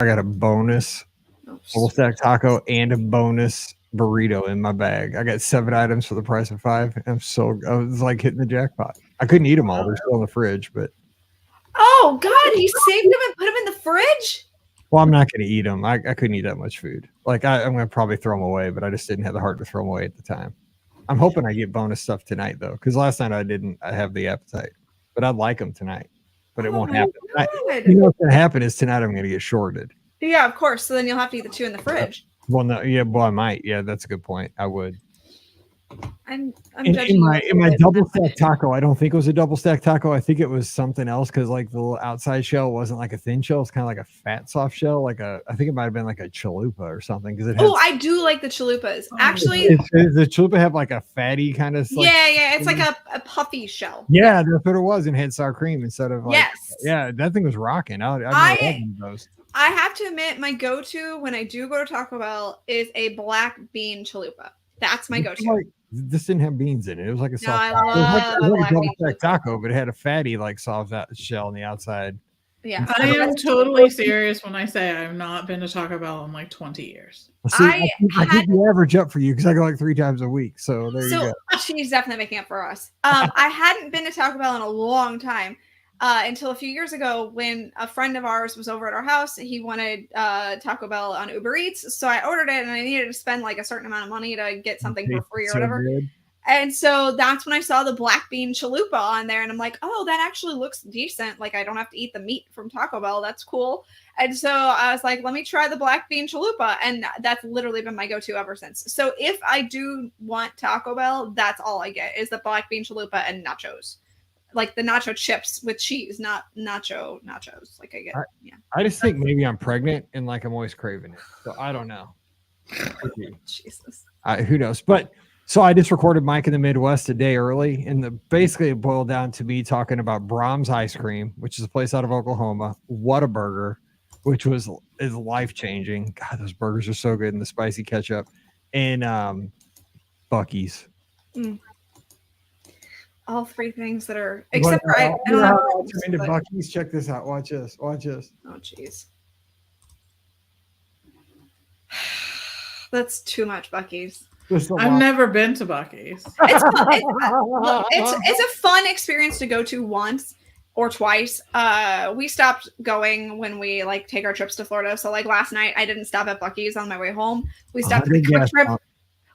I got a bonus double stack taco and a bonus burrito in my bag. I got 7 items for the price of 5. I was like hitting the jackpot. I couldn't eat them all. They're still in the fridge, but. Oh God, he saved them and put them in the fridge? Well, I'm not going to eat them. I couldn't eat that much food. Like I'm going to probably throw them away, but I just didn't have the heart to throw them away at the time. I'm hoping I get bonus stuff tonight though, because last night I have the appetite, but I'd like them tonight. But it won't happen. You know what's going to happen is tonight I'm going to get shorted. Yeah, of course. So then you'll have to eat the 2 in the fridge. Well, no, yeah, well, I might. Yeah, that's a good point. I would. I'm judging in my double stack taco. I don't think it was a double stack taco. I think it was something else because like the little outside shell wasn't like a thin shell. It's kind of like a fat soft shell. I think it might have been like a chalupa or something because it. Oh, I do like the chalupas. Actually, does the chalupa have like a fatty kind of? Like, yeah, it's like a puffy shell. Yeah, that's what it was, and had sour cream instead of like. Yes. Yeah, that thing was rocking. I those. I have to admit, my go-to when I do go to Taco Bell is a black bean chalupa. That's my go-to. This didn't have beans in it. It was like a soft. I love a double stack taco, but it had a fatty like soft shell on the outside. Yeah, I am totally serious when I say I've not been to Taco Bell in like 20 years. See, I keep the average up for you because I go like 3 times a week. So there you go. She's definitely making up for us. I hadn't been to Taco Bell in a long time. Until a few years ago when a friend of ours was over at our house. He wanted Taco Bell on Uber Eats. So I ordered it and I needed to spend like a certain amount of money to get something for free or whatever. Good. And so that's when I saw the black bean chalupa on there. And I'm like, oh, that actually looks decent. Like I don't have to eat the meat from Taco Bell. That's cool. And so I was like, let me try the black bean chalupa. And that's literally been my go-to ever since. So if I do want Taco Bell, that's all I get is the black bean chalupa and nachos. Like the nacho chips with cheese, not nachos. Like I get, yeah. I just think maybe I'm pregnant and like I'm always craving it. So I don't know. Jesus. Who knows? But so I just recorded Mike in the Midwest a day early, and basically it boiled down to me talking about Brahms Ice Cream, which is a place out of Oklahoma. What a burger, which is life changing. God, those burgers are so good, and the spicy ketchup, and Buc-ee's. All 3 things that are except for I don't know. Into Buc-ee's. Check this out. Watch this. Oh jeez. That's too much Buc-ee's. I've never been to Buc-ee's. It's a fun experience to go to once or twice. We stopped going when we like take our trips to Florida. So like last night I didn't stop at Buc-ee's on my way home. We stopped at the Quick Trip.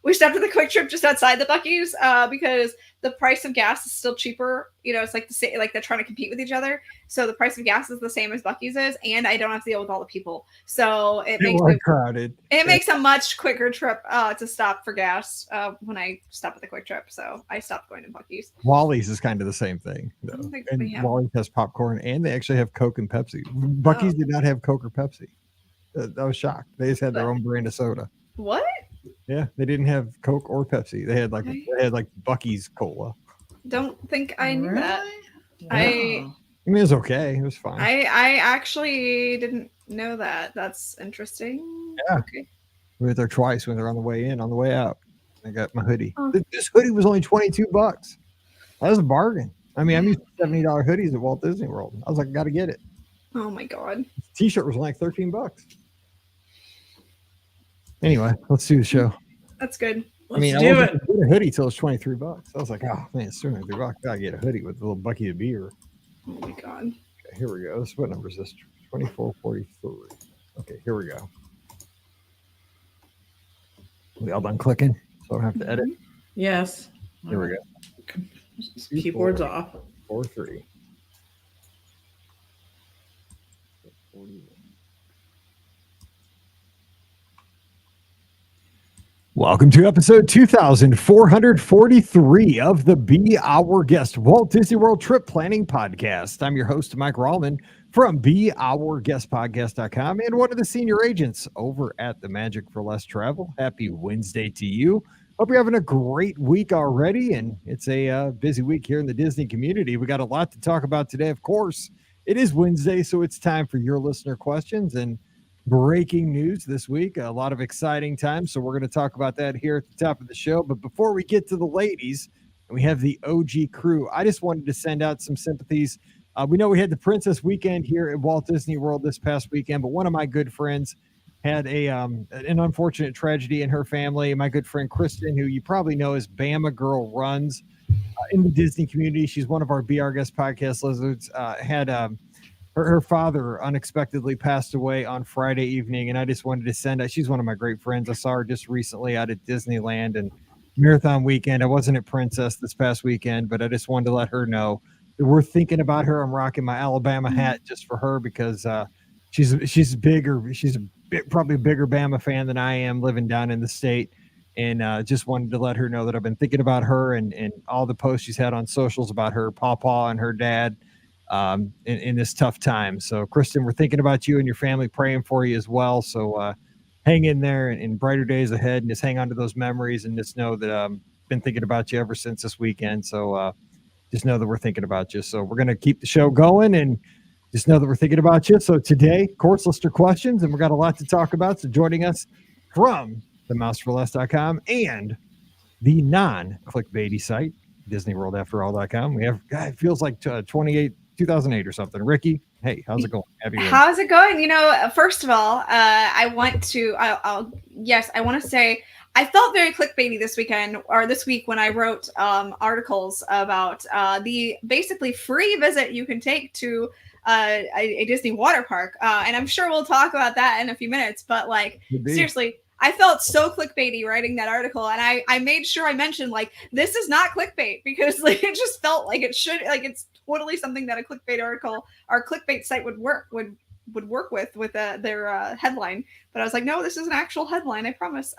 We stopped at the Quick Trip just outside the Buc-ee's because the price of gas is still cheaper. You know, it's like the same, like they're trying to compete with each other. So the price of gas is the same as Buc-ee's is, and I don't have to deal with all the people. So it makes crowded. It makes a much quicker trip to stop for gas when I stop at the Quick Trip. So I stopped going to Buc-ee's. Wally's is kind of the same thing, though. And Wally's has popcorn, and they actually have Coke and Pepsi. Buc-ee's did not have Coke or Pepsi. I was shocked. They just had their own brand of soda. What? Yeah, they didn't have Coke or Pepsi. They had like Buc-ee's cola. Don't think I knew that. Yeah. I mean, it was okay. It was fine. I actually didn't know that. That's interesting. Yeah. Okay. We were there twice when they're on the way in, on the way out. I got my hoodie. Oh. This hoodie was only $22. That was a bargain. I mean, I'm used to $70 hoodies at Walt Disney World. I was like, I got to get it. Oh my God. The t-shirt was like $13. Anyway, let's do the show. That's good. I wasn't going to get a hoodie till it's $23. I was like, oh man, it's $23. Gotta get a hoodie with a little bucket of beer. Oh my God. Okay, here we go. What number is this? 2443. Okay, here we go. We all done clicking, so I don't have to edit. Yes. Here we go. Keyboard's off. 4-3. 41. Welcome to episode 2443 of the Be Our Guest Walt Disney World Trip Planning Podcast. I'm your host, Mike Rallman from BeOurGuestPodcast.com and one of the senior agents over at the Magic for Less Travel. Happy Wednesday to you. Hope you're having a great week already, and it's a busy week here in the Disney community. We got a lot to talk about today, of course. It is Wednesday, so it's time for your listener questions and breaking news this week. A lot of exciting times, so we're going to talk about that here at the top of the show. But before we get to the ladies, and we have the OG crew, I just wanted to send out some sympathies We know we had the Princess Weekend here at Walt Disney World this past weekend, but one of my good friends had an unfortunate tragedy in her family. My good friend Kristen, who you probably know as Bama Girl Runs in the Disney community. She's one of our Be Our Guest podcast lizards. Had her father unexpectedly passed away on Friday evening, and I just wanted to send. She's one of my great friends. I saw her just recently out at Disneyland and Marathon Weekend. I wasn't at Princess this past weekend, but I just wanted to let her know that we're thinking about her. I'm rocking my Alabama hat just for her because she's bigger. She's probably a bigger Bama fan than I am, living down in the state. And just wanted to let her know that I've been thinking about her and all the posts she's had on socials about her pawpaw and her dad in this tough time. So, Kristen, we're thinking about you and your family, praying for you as well. So hang in there and brighter days ahead, and just hang on to those memories, and just know that I've been thinking about you ever since this weekend. So just know that we're thinking about you. So we're going to keep the show going, and just know that we're thinking about you. So today, course lister questions, and we've got a lot to talk about. So joining us from themouseforless.com and the non-clickbaity site, DisneyWorldAfterAll.com. We have, it feels like 2008 or something. Rikki, hey, how's it going? How's it going? You know, first of all, I want to say I felt very clickbaity this weekend or this week when I wrote articles about the basically free visit you can take to a Disney water park. And I'm sure we'll talk about that in a few minutes, but like, seriously, I felt so clickbaity writing that article, and I made sure I mentioned like this is not clickbait because like it just felt like it should, like it's totally something that a clickbait article or clickbait site would work with their headline. But I was like, no, this is an actual headline, I promise.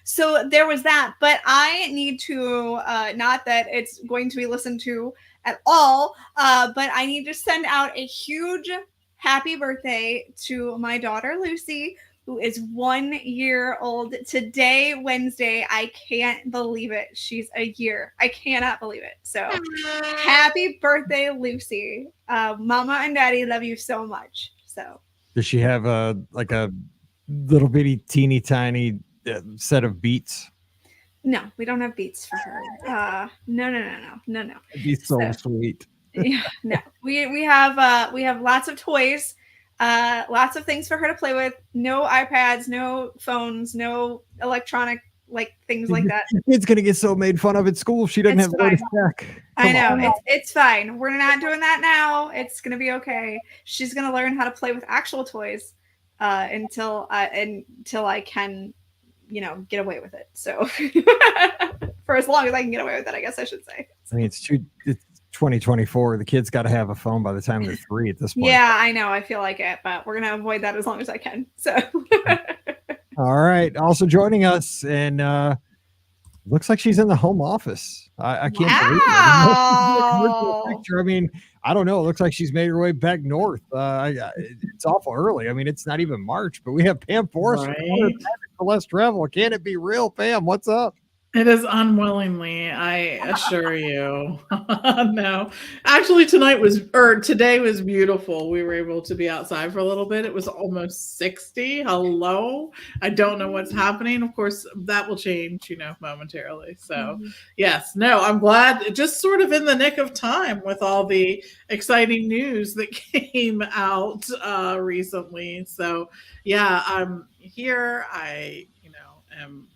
So there was that, but I need to not that it's going to be listened to at all, but I need to send out a huge happy birthday to my daughter Lucy, who is 1 year old today, Wednesday. I can't believe it. She's a year. I cannot believe it. So happy birthday, Lucy. Mama and Daddy love you so much. So does she have a little bitty teeny tiny set of Beats? No, we don't have Beats for her. No. It'd be so sweet. Yeah, no. We have lots of toys. Lots of things for her to play with. No iPads, no phones, no electronic like things like that. It's gonna get so made fun of at school. She doesn't have a way to check. I know. It's fine. We're not doing that now. It's gonna be okay. She's gonna learn how to play with actual toys until I can, get away with it. So for as long as I can get away with it, I guess I should say. I mean, it's 2024. The kids got to have a phone by the time they're 3 at this point. Yeah, I know. I feel like it, but we're gonna avoid that as long as I can. So. All right. Also joining us, and looks like she's in the home office. I can't believe it. Picture. I mean, I don't know. It looks like she's made her way back north. It's awful early. I mean, it's not even March, but we have Pam Forrester for Less Travel. Can it be real, Pam? What's up? It is unwillingly, I assure you. No, actually, today was beautiful. We were able to be outside for a little bit. It was almost 60. Hello. I don't know what's happening. Of course, that will change, momentarily. So yes, no, I'm glad, just sort of in the nick of time with all the exciting news that came out recently. So yeah, I'm here. I, am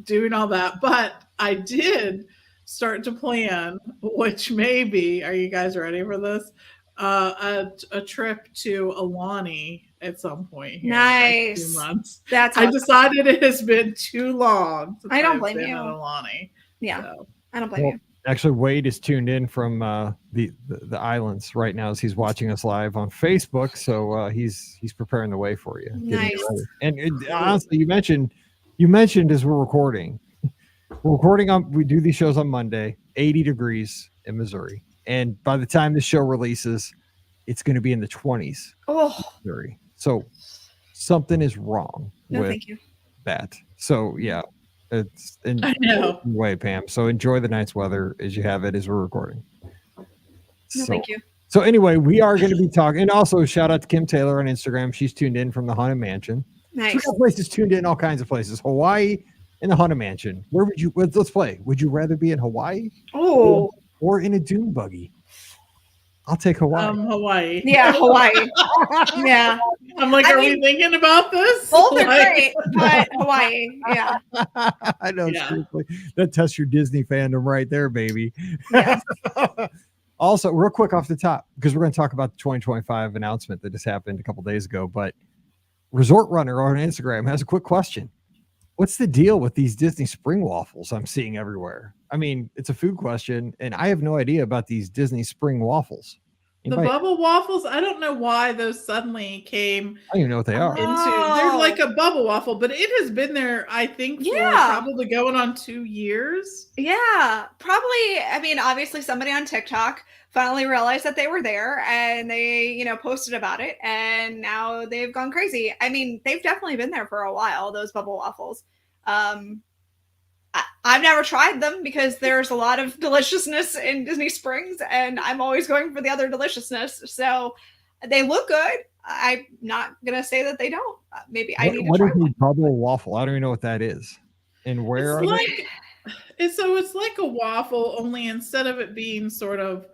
doing all that, but I did start to plan, which maybe, are you guys ready for this? A trip to Alani at some point here. Nice. In 2 months. That's I decided it has been too long. I don't blame you. Alani. Yeah, so. I don't blame you. Actually, Wade is tuned in from the islands right now as he's watching us live on Facebook. So he's preparing the way for you. Nice. And honestly, you mentioned as we're recording we do these shows on Monday, 80 degrees in Missouri. And by the time the show releases, it's going to be in the 20s. Oh, Missouri. So something is wrong with thank you. That. So yeah, it's in I know. way, Pam. So enjoy the night's weather as you have it as we're recording. Thank you. So anyway, we are going to be talking, and also shout out to Kim Taylor on Instagram. She's tuned in from the Haunted Mansion. Nice. So places tuned in, all kinds of places. Hawaii and the Haunted Mansion. Where would you? Let's play. Would you rather be in Hawaii? or in a dune buggy? I'll take Hawaii. Hawaii. Yeah, Hawaii. Yeah. I'm like, are we thinking about this? Both are great, but Hawaii. Yeah. I know. Yeah. Seriously. That tests your Disney fandom right there, baby. Yes. Also, real quick off the top, because we're going to talk about the 2025 announcement that just happened a couple days ago, but Resort Runner on Instagram has a quick question. What's the deal with these Disney spring waffles I'm seeing everywhere? I mean, it's a food question, and I have no idea about these Disney spring waffles. Anybody? The bubble waffles, I don't know why those suddenly came I don't even know what they are. they're like a bubble waffle, but it has been there, I think, for probably going on 2 years. Yeah, probably. I mean, obviously somebody on TikTok finally realized that they were there and they, posted about it, and now they've gone crazy. I mean, they've definitely been there for a while, those bubble waffles. I've never tried them because there's a lot of deliciousness in Disney Springs, and I'm always going for the other deliciousness. So they look good. I'm not gonna say that they don't. Maybe I need to try one. Bubble waffle? I don't even know what that is. And where are they? So it's like a waffle, only instead of it being sort of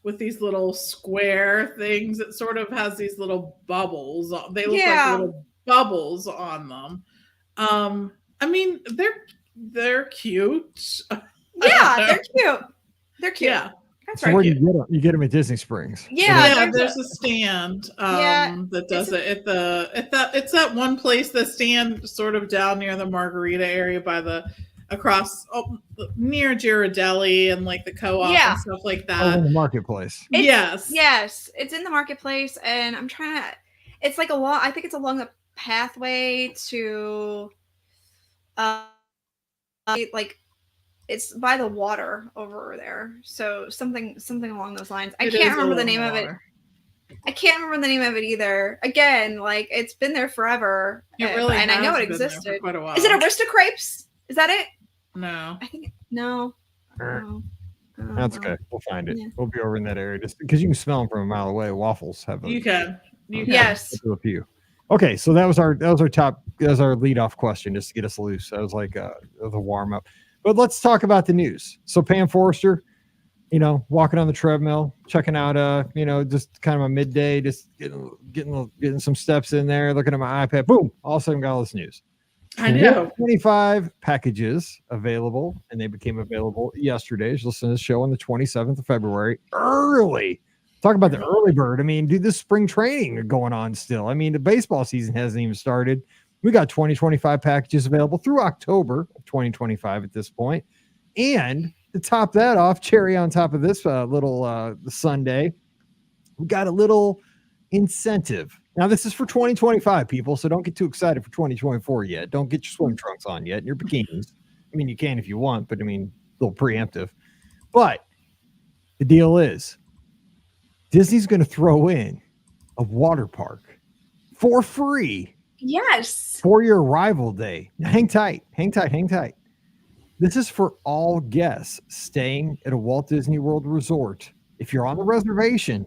with these little square things, it sort of has these little bubbles. They look like little bubbles on them. I mean, they're cute. Yeah, they're cute. They're cute. Yeah. That's so right. where do you get them? You get them at Disney Springs. Yeah, there's a stand that does it it's that one place, the stand sort of down near the Margarita area by near Ghirardelli and like the co-op and stuff like that. In the marketplace. Yes, it's in the marketplace, and I'm trying to. It's like I think it's along the pathway to, like. It's by the water over there. So something along those lines. I can't remember the name of it. I can't remember the name of it either. Again, like it's been there forever. It really and I know it existed. Is it Aristocrapes? Is that it? No. I think no. That's okay. We'll find it. Yeah. We'll be over in that area just because you can smell them from a mile away. Waffles have you can. Yes. Do a few. Okay, so that was our lead off question just to get us loose. That was like the warm up. But let's talk about the news. So Pam Forrester, walking on the treadmill, checking out, just kind of a midday, just getting some steps in there, looking at my iPad. Boom! All of a sudden, got all this news. I know. 25 packages available, and they became available yesterday. Just listen to the show on the 27th of February. Early. Talk about the early bird. I mean, dude, this spring training going on still. I mean, the baseball season hasn't even started. We got 2025 packages available through October of 2025 at this point. And to top that off, cherry on top of this little Sunday, we got a little incentive. Now, this is for 2025, people, so don't get too excited for 2024 yet. Don't get your swim trunks on yet and your bikinis. I mean, you can if you want, but I mean, a little preemptive. But the deal is Disney's going to throw in a water park for free. Yes. For your arrival day. Now, hang tight. This is for all guests staying at a Walt Disney World resort. If you're on the reservation,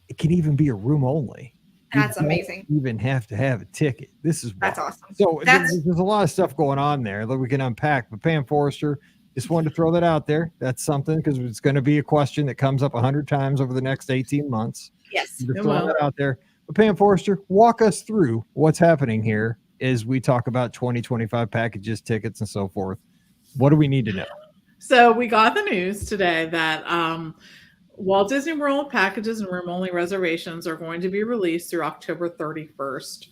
it can even be a room only. That's amazing. You don't even have to have a ticket. That's awesome. So there's a lot of stuff going on there that we can unpack. But Pam Forrester, just wanted to throw that out there. That's something because it's going to be a question that comes up 100 times over the next 18 months. Yes. Just throw that out there. But Pam Forrester, walk us through what's happening here as we talk about 2025 packages, tickets, and so forth. What do we need to know? So we got the news today that Walt Disney World packages and room-only reservations are going to be released through October 31st,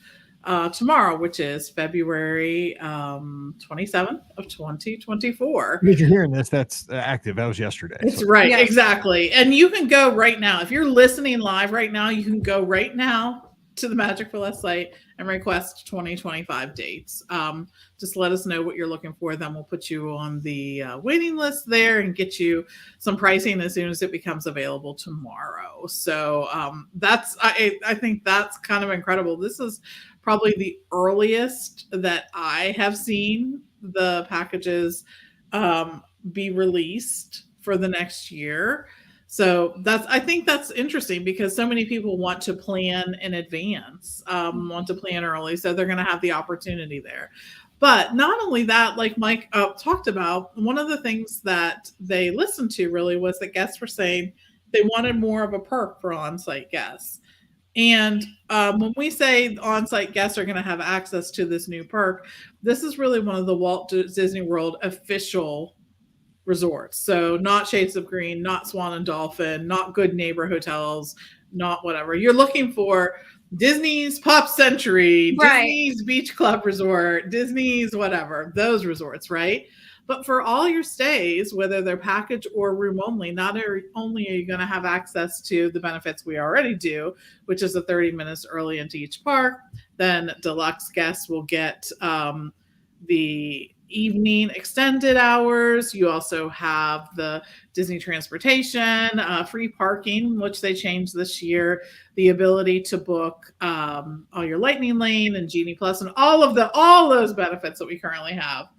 tomorrow, which is February 27th of 2024. If you're hearing this, that's active. That was yesterday. It's right. Yes. Exactly. And you can go right now. If you're listening live right now, you can go right now to the Magic for Less site and request 2025 dates. Just let us know what you're looking for. Then we'll put you on the waiting list there and get you some pricing as soon as it becomes available tomorrow. So I think that's kind of incredible. This is probably the earliest that I have seen the packages be released for the next year. So I think that's interesting because so many people want to plan in advance, want to plan early. So they're going to have the opportunity there. But not only that, like Mike talked about, one of the things that they listened to really was that guests were saying They wanted more of a perk for on-site guests. And when we say on-site guests are going to have access to this new perk, this is really one of the Walt Disney World official resorts. So not Shades of Green, not Swan and Dolphin, not Good Neighbor Hotels, not whatever. You're looking for Disney's Pop Century, Right. Disney's Beach Club Resort, Disney's whatever, those resorts, right? But for all your stays, whether they're package or room only, not only are you going to have access to the benefits we already do, which is the 30 minutes early into each park, then deluxe guests will get the evening extended hours. You also have the Disney transportation, free parking, which they changed this year, the ability to book all your Lightning Lane and Genie Plus and all those benefits that we currently have.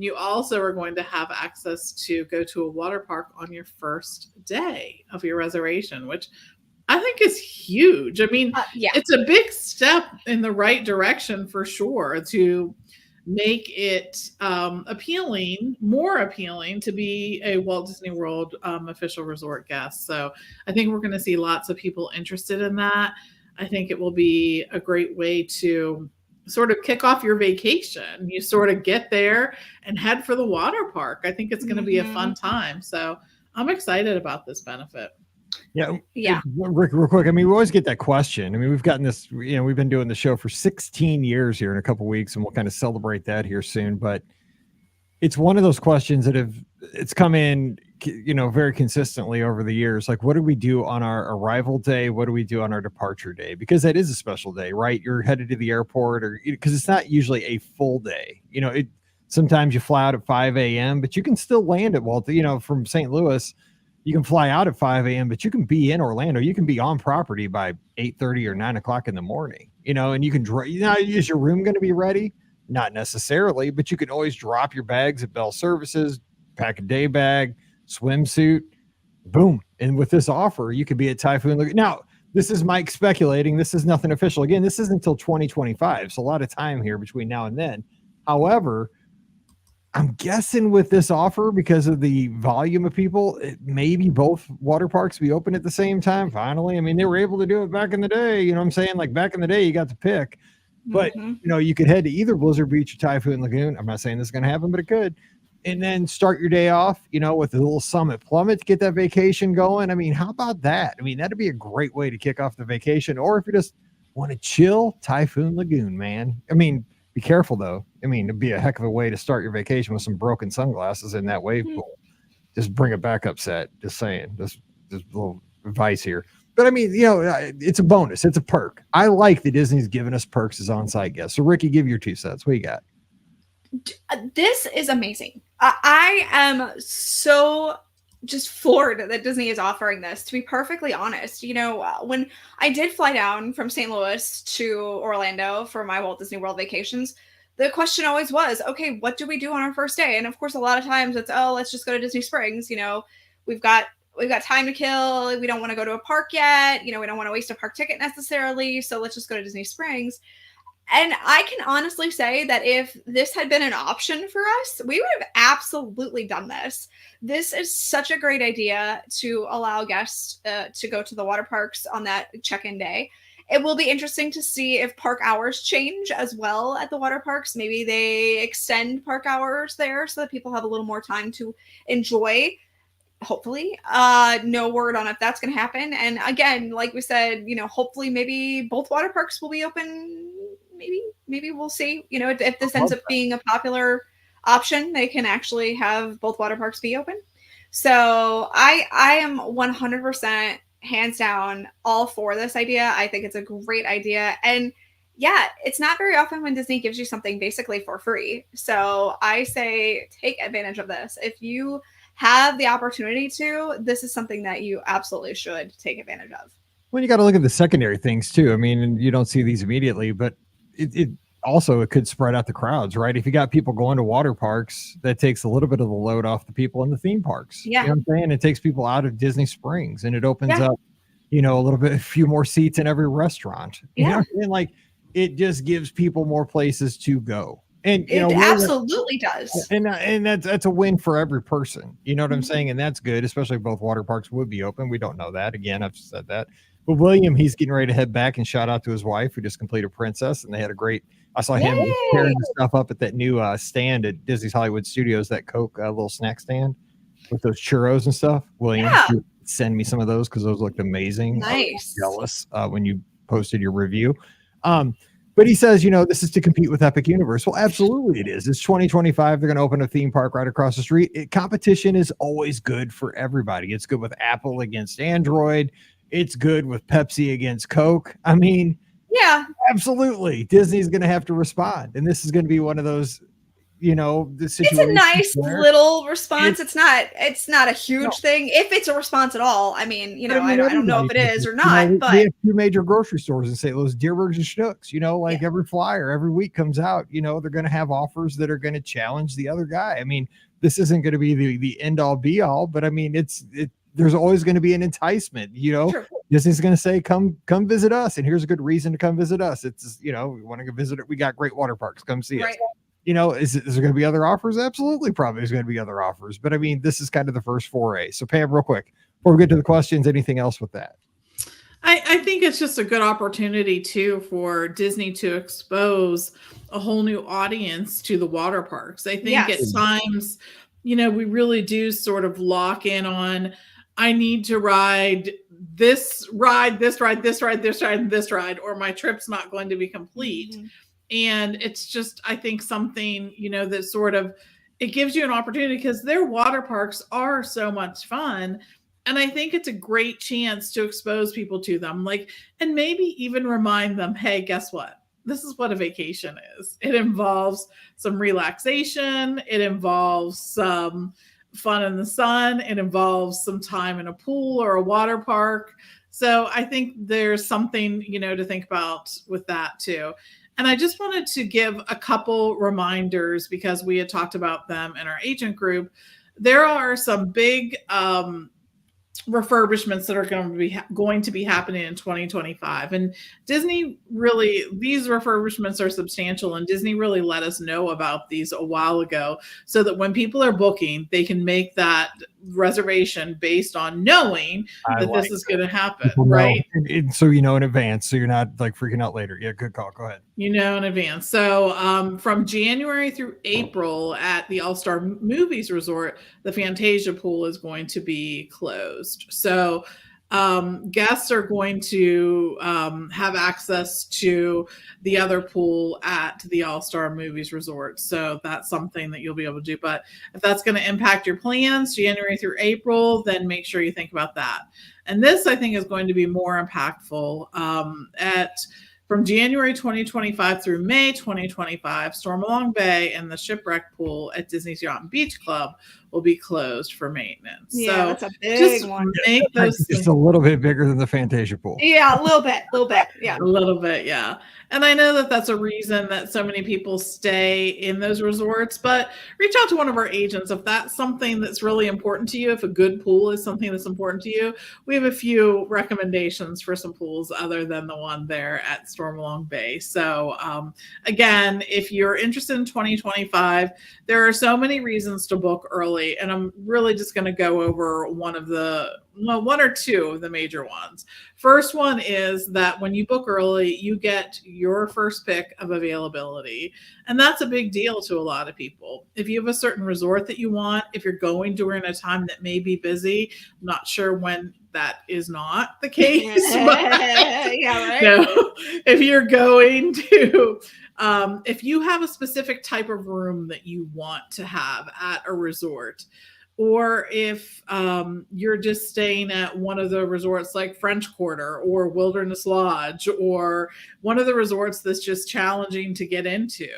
You also are going to have access to go to a water park on your first day of your reservation, which I think is huge. I mean, It's a big step in the right direction for sure to make it more appealing to be a Walt Disney World official resort guest. So I think we're going to see lots of people interested in that. I think it will be a great way to sort of kick off your vacation. You sort of get there and head for the water park. I think it's going to be a fun time. So I'm excited about this benefit. Yeah. Rick, real quick. I mean, we always get that question. I mean, we've gotten this, we've been doing the show for 16 years here in a couple of weeks, and we'll kind of celebrate that here soon. But it's one of those questions that it's come in, very consistently over the years. Like, what do we do on our arrival day? What do we do on our departure day? Because that is a special day, right? You're headed to the airport, or because it's not usually a full day. Sometimes you fly out at 5 a.m., but you can still land at Walt, from St. Louis. You can fly out at 5 a.m., but you can be in Orlando. You can be on property by 8:30 or 9 o'clock in the morning, and you can is your room going to be ready? Not necessarily, but you can always drop your bags at Bell Services, pack a day bag, swimsuit, boom. And with this offer, you could be at Typhoon Lagoon. Now, this is Mike speculating. This is nothing official. Again, this isn't until 2025. So a lot of time here between now and then. However, I'm guessing with this offer, because of the volume of people, maybe both water parks be open at the same time. Finally, I mean, they were able to do it back in the day. You know what I'm saying? Like back in the day, you got to pick. But, you could head to either Blizzard Beach or Typhoon Lagoon. I'm not saying this is going to happen, but it could. And then start your day off, with a little Summit Plummet to get that vacation going. I mean, how about that? I mean, that'd be a great way to kick off the vacation. Or if you just want to chill, Typhoon Lagoon, man. I mean, be careful, though. I mean, it'd be a heck of a way to start your vacation with some broken sunglasses in that wave pool. Just bring a backup set. Just saying. Just a little advice here. But I mean, it's a bonus. It's a perk. I like that Disney's giving us perks as on-site guests. So, Ricky, give your 2 cents. What you got? This is amazing. I am so just floored that Disney is offering this, to be perfectly honest. When I did fly down from St. Louis to Orlando for my Walt Disney World vacations, the question always was, okay, what do we do on our first day? And of course, a lot of times it's, let's just go to Disney Springs. We've got time to kill. We don't want to go to a park yet. We don't want to waste a park ticket necessarily. So let's just go to Disney Springs. And I can honestly say that if this had been an option for us, we would have absolutely done this. This is such a great idea to allow guests to go to the water parks on that check-in day. It will be interesting to see if park hours change as well at the water parks. Maybe they extend park hours there so that people have a little more time to enjoy. Hopefully, no word on if that's going to happen. And again, like we said, hopefully maybe both water parks will be open. Maybe we'll see, if this ends up being a popular option, they can actually have both water parks be open. So I am 100% hands down all for this idea. I think it's a great idea. And yeah, it's not very often when Disney gives you something basically for free. So I say take advantage of this. If you have the opportunity to, this is something that you absolutely should take advantage of. Well, you got to look at the secondary things too. I mean, you don't see these immediately, but it could spread out the crowds, right? If you got people going to water parks, that takes a little bit of the load off the people in the theme parks. Yeah. You know what I'm saying? It takes people out of Disney Springs, and it opens up, a few more seats in every restaurant. You know what I mean? Like, it just gives people more places to go. And you know, It we're absolutely does. and that's a win for every person. You know what I'm saying? And that's good, especially if both water parks would be open. We don't know that. Again, I've said that. But William, he's getting ready to head back, and shout out to his wife who just completed Princess, and they had a great. I saw him Yay! tearing the stuff up at that new stand at Disney's Hollywood Studios, that Coke little snack stand with those churros and stuff. William, Yeah. send me some of those because those looked amazing. I was Nice. jealous when you posted your review. But he says, you know, this is to compete with Epic Universe. Well, absolutely it is. It's 2025. They're going to open a theme park right across the street. Competition is always good for everybody. It's good with Apple against Android. It's good with Pepsi against Coke. I mean, Yeah. absolutely. Disney's going to have to respond. And this is going to be one of those, you know, the situation. It's a nice little response. It's not a huge thing. If it's a response at all, I mean, you know, I don't know if it is or not, but we have two major grocery stores in St. Louis, Deerbergs and Schnucks, you know, like every flyer every week comes out, you know, they're going to have offers that are going to challenge the other guy. I mean, this isn't going to be the end all be all, but I mean, there's always going to be an enticement, you know. Sure. Disney's going to say, come visit us. And here's a good reason to come visit us. It's, you know, we want to go visit it. We got great water parks. Come see us. You know, is there going to be other offers? Absolutely. Probably there's going to be other offers. But I mean, this is kind of the first foray. So Pam, real quick, before we get to the questions, anything else with that? I think it's just a good opportunity too for Disney to expose a whole new audience to the water parks. I think at times, you know, we really do sort of lock in on, I need to ride this ride, this ride, this ride, this ride, and this ride, or my trip's not going to be complete. Mm-hmm. And it's just, I think something, you know, that sort of, it gives you an opportunity because their water parks are so much fun. And I think it's a great chance to expose people to them, like, and maybe even remind them, hey, guess what? This is what a vacation is. It involves some relaxation. It involves some fun in the sun. It involves some time in a pool or a water park. So I think there's something, you know, to think about with that too. And I just wanted to give a couple reminders because we had talked about them in our agent group. There are some big refurbishments that are going to be happening in 2025. And Disney really, these refurbishments are substantial, and Disney really let us know about these a while ago so that when people are booking, they can make that reservation based on knowing that this is going to happen, right? And so you know in advance, so you're not like freaking out later. Yeah, good call. Go ahead. You know in advance. So from January through April at the All-Star Movies Resort, the Fantasia pool is going to be closed. So guests are going to have access to the other pool at the All-Star Movies Resort. So that's something that you'll be able to do. But if that's going to impact your plans January through April, then make sure you think about that. And this, I think, is going to be more impactful from January 2025 through May 2025, Stormalong Bay and the Shipwreck Pool at Disney's Yacht and Beach Club will be closed for maintenance. Yeah, so that's a big one. Make those just a little bit bigger than the Fantasia pool. Yeah, a little bit. Yeah. A little bit, yeah. And I know that that's a reason that so many people stay in those resorts, but reach out to one of our agents if that's something that's really important to you. If a good pool is something that's important to you, we have a few recommendations for some pools other than the one there at Stormalong Bay. So again, if you're interested in 2025, there are so many reasons to book early, and I'm really just going to go over one or two of the major ones. First one is that when you book early, you get your first pick of availability. And that's a big deal to a lot of people. If you have a certain resort that you want, if you're going during a time that may be busy, I'm not sure when that is not the case. But, yeah, right. No, if you're going to, if you have a specific type of room that you want to have at a resort, or if you're just staying at one of the resorts like French Quarter or Wilderness Lodge, or one of the resorts that's just challenging to get into,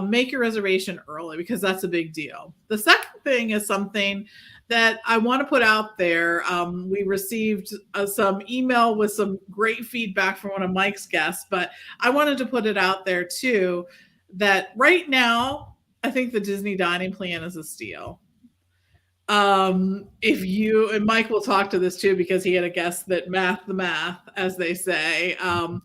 make your reservation early because that's a big deal. The second thing is something that I want to put out there. We received some email with some great feedback from one of Mike's guests, but I wanted to put it out there too, that right now, I think the Disney dining plan is a steal. If you, and Mike will talk to this too, because he had a guest that math the math, as they say, on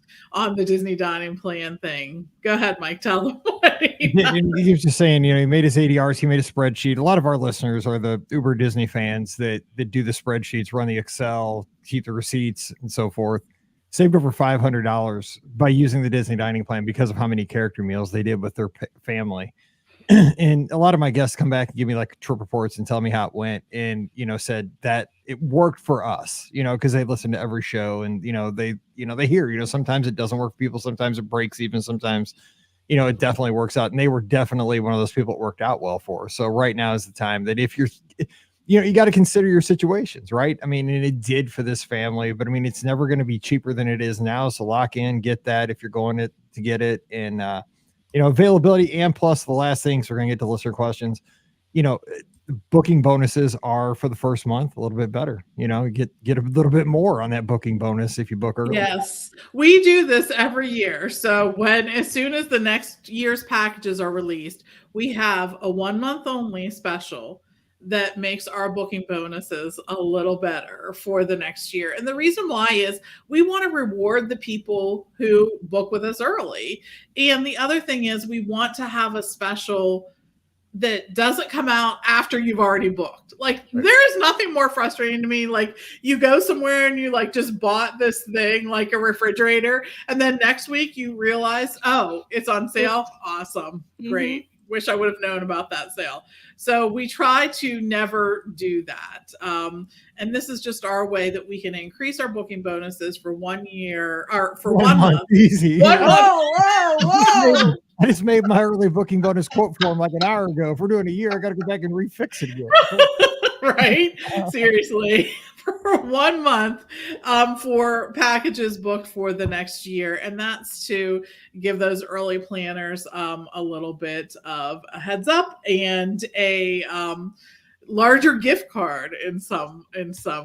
the Disney dining plan thing. Go ahead, Mike, tell them what he was just saying, he made his ADRs, he made a spreadsheet. A lot of our listeners are the Uber Disney fans that do the spreadsheets, run the Excel, keep the receipts and so forth. Saved over $500 by using the Disney dining plan because of how many character meals they did with their family. And a lot of my guests come back and give me like trip reports and tell me how it went, and said that it worked for us, because they listen to every show, and they hear, sometimes it doesn't work for people, sometimes it breaks, even sometimes it definitely works out, and they were definitely one of those people it worked out well for. So right now is the time that if you're you got to consider your situations, right? I mean, and it did for this family, but I mean, it's never going to be cheaper than it is now, so lock in, get that if you're going to get it. And availability, and plus the last things we're going to get to listener questions. Booking bonuses are for the first month a little bit better. Get a little bit more on that booking bonus if you book early. Yes, we do this every year. So as soon as the next year's packages are released, we have a 1 month only special that makes our booking bonuses a little better for the next year. And the reason why is we want to reward the people who book with us early. And the other thing is we want to have a special that doesn't come out after you've already booked. Like, right. There is nothing more frustrating to me. Like, you go somewhere and you like just bought this thing, like a refrigerator, and then next week you realize, oh, it's on sale. Awesome. Great. Wish I would have known about that sale. So we try to never do that. And this is just our way that we can increase our booking bonuses for 1 year, or for 1 month. Easy. 1 month. Whoa. I just made my early booking bonus quote form like an hour ago. If we're doing a year, I got to go back and refix it again. Right? Seriously. For 1 month for packages booked for the next year. And that's to give those early planners a little bit of a heads up and a larger gift card in some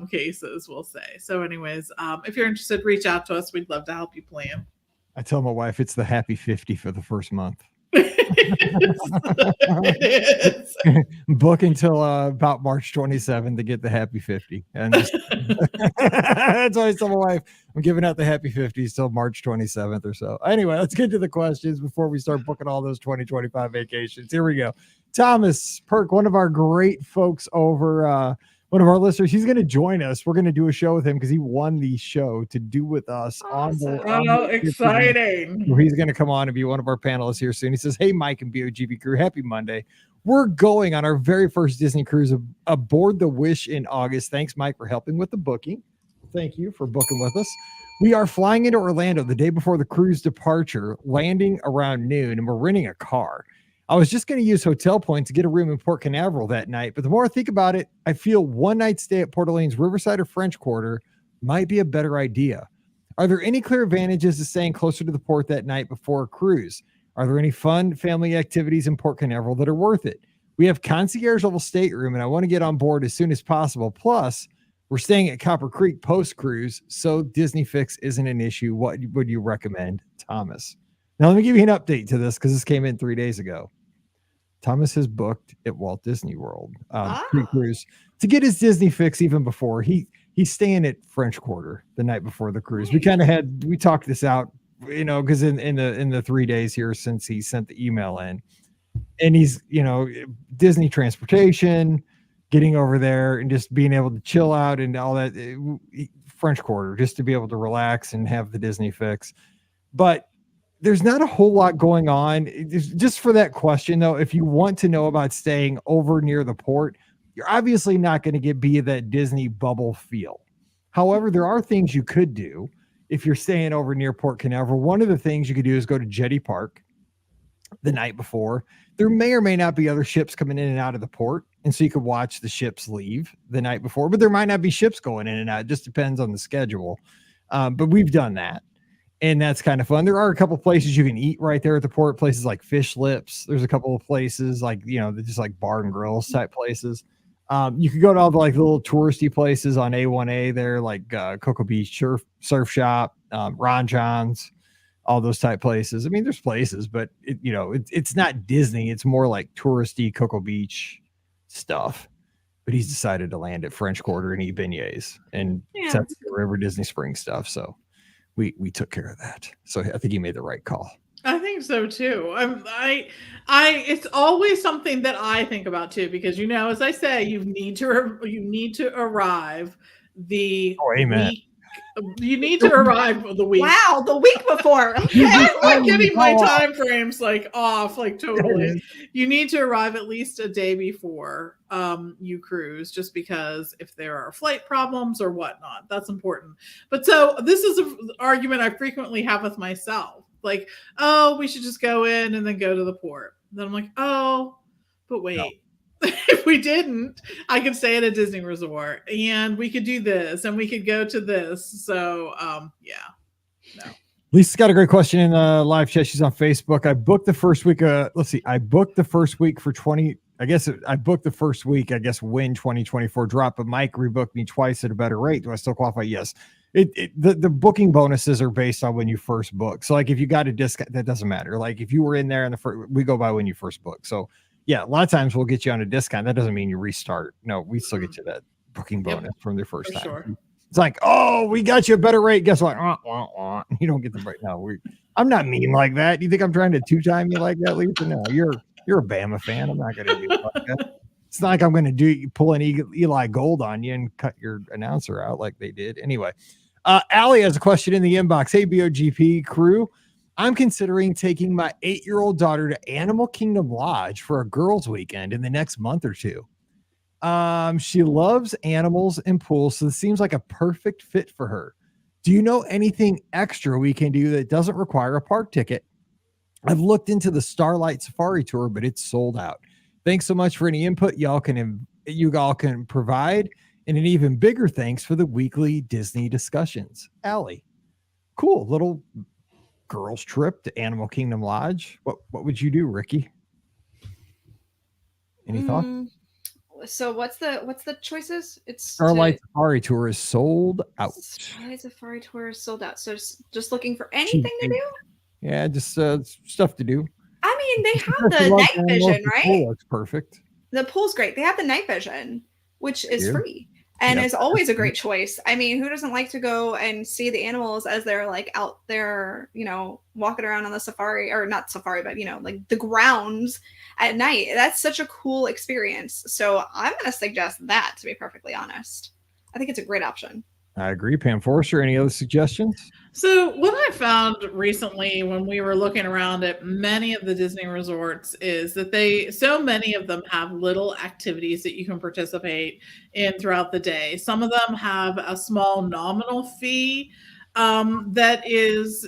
cases, we'll say. So anyways, if you're interested, reach out to us. We'd love to help you plan. I tell my wife it's the happy 50 for the first month. It is. Book until about March 27th to get the happy 50. And that's why I tell my wife I'm giving out the happy 50s till March 27th or so. Anyway, let's get to the questions before we start booking all those 2025 vacations. Here we go. Thomas Perk, one of our great folks over one of our listeners, he's going to join us. We're going to do a show with him because he won the show to do with us. Awesome. Exciting. He's going to come on and be one of our panelists here soon. He says, hey, Mike and BOGP crew, happy Monday. We're going on our very first Disney cruise aboard the Wish in August. Thanks, Mike, for helping with the booking. Thank you for booking with us. We are flying into Orlando the day before the cruise departure, landing around noon, and we're renting a car. I was just going to use hotel points to get a room in Port Canaveral that night, but the more I think about it, I feel one night stay at Port Orleans Riverside or French Quarter might be a better idea. Are there any clear advantages to staying closer to the port that night before a cruise? Are there any fun family activities in Port Canaveral that are worth it? We have concierge level stateroom, and I want to get on board as soon as possible. Plus, we're staying at Copper Creek post-cruise, so Disney Fix isn't an issue. What would you recommend, Thomas? Now, let me give you an update to this because this came in 3 days ago. Thomas has booked at Walt Disney World pre-cruise to get his Disney Fix even before. He's staying at French Quarter the night before the cruise. We talked this out, because in the 3 days here since he sent the email in, and he's, Disney transportation, getting over there and just being able to chill out and all that, French Quarter, just to be able to relax and have the Disney Fix. But there's not a whole lot going on. Just for that question, though, if you want to know about staying over near the port, you're obviously not going to be that Disney bubble feel. However, there are things you could do if you're staying over near Port Canaveral. One of the things you could do is go to Jetty Park the night before. There may or may not be other ships coming in and out of the port, and so you could watch the ships leave the night before, but there might not be ships going in and out. It just depends on the schedule. But we've done that. And that's kind of fun. There are a couple places you can eat right there at the port, places like Fish Lips. There's a couple of places like, just like bar and grills type places. You could go to all the like little touristy places on A1A there, like Cocoa Beach Surf Shop, Ron John's, all those type places. I mean, there's places, but it's not Disney. It's more like touristy Cocoa Beach stuff. but he's decided to land at French Quarter and eat beignets and Sunset River Disney Springs stuff. So we took care of that. So I think he made the right call. I think so too. It's always something that I think about too, because as I say, you need to arrive the week. You need to arrive the week. Wow, the week before. Okay. I'm like getting my time frames like off, like totally. You need to arrive at least a day before you cruise, just because if there are flight problems or whatnot, that's important. But so this is an argument I frequently have with myself. Like, oh, we should just go in and then go to the port. Then I'm like, oh, but wait. No. If we didn't, I could stay at a Disney resort and we could do this and we could go to this. So, no. Lisa's got a great question in the live chat. She's on Facebook. I booked the first week. I booked the first week for 20. I booked the first week, when 2024 dropped, but Mike rebooked me twice at a better rate. Do I still qualify? Yes. The booking bonuses are based on when you first book. So like if you got a discount, that doesn't matter. Like if you were in there in the first, we go by when you first book. So yeah, a lot of times we'll get you on a discount. That doesn't mean you restart. No, we still get you that booking bonus from the first time. Sure. It's like, oh, we got you a better rate. Guess what? You don't get the break. No, I'm not mean like that. You think I'm trying to two-time you like that, Lisa? No, you're a Bama fan. I'm not going to do it like that. It's not like I'm going to pull an Eli Gold on you and cut your announcer out like they did. Anyway, Allie has a question in the inbox. Hey, BOGP crew. I'm considering taking my 8-year-old daughter to Animal Kingdom Lodge for a girls' weekend in the next month or two. She loves animals and pools, so this seems like a perfect fit for her. Do you know anything extra we can do that doesn't require a park ticket? I've looked into the Starlight Safari Tour, but it's sold out. Thanks so much for any input you all can provide, and an even bigger thanks for the weekly Disney discussions. Allie, cool little girls trip to Animal Kingdom Lodge. What would you do, Ricky? Any thoughts? So what's the choices? It's Starlight Safari Tour is sold out. Starlight Safari Tour is sold out. So just looking for anything to do? Yeah, just stuff to do. I mean, they have the night vision, right? The pool looks perfect. The pool's great. They have the night vision, which is free. And is always a great choice. I mean, who doesn't like to go and see the animals as they're like out there, walking around on the safari, or not safari, but like the grounds at night. That's such a cool experience. So I'm going to suggest that, to be perfectly honest. I think it's a great option. I agree. Pam Forrester, any other suggestions? So what I found recently when we were looking around at many of the Disney resorts is that so many of them have little activities that you can participate in throughout the day. Some of them have a small nominal fee that is,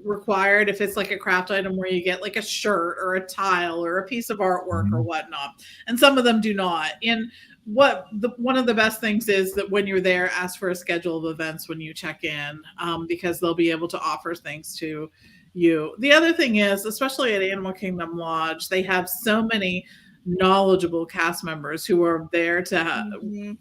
required if it's like a craft item where you get like a shirt or a tile or a piece of artwork or whatnot. And some of them do not. And one of the best things is that when you're there, ask for a schedule of events when you check in, because they'll be able to offer things to you. The other thing is, especially at Animal Kingdom Lodge, they have so many knowledgeable cast members who are there to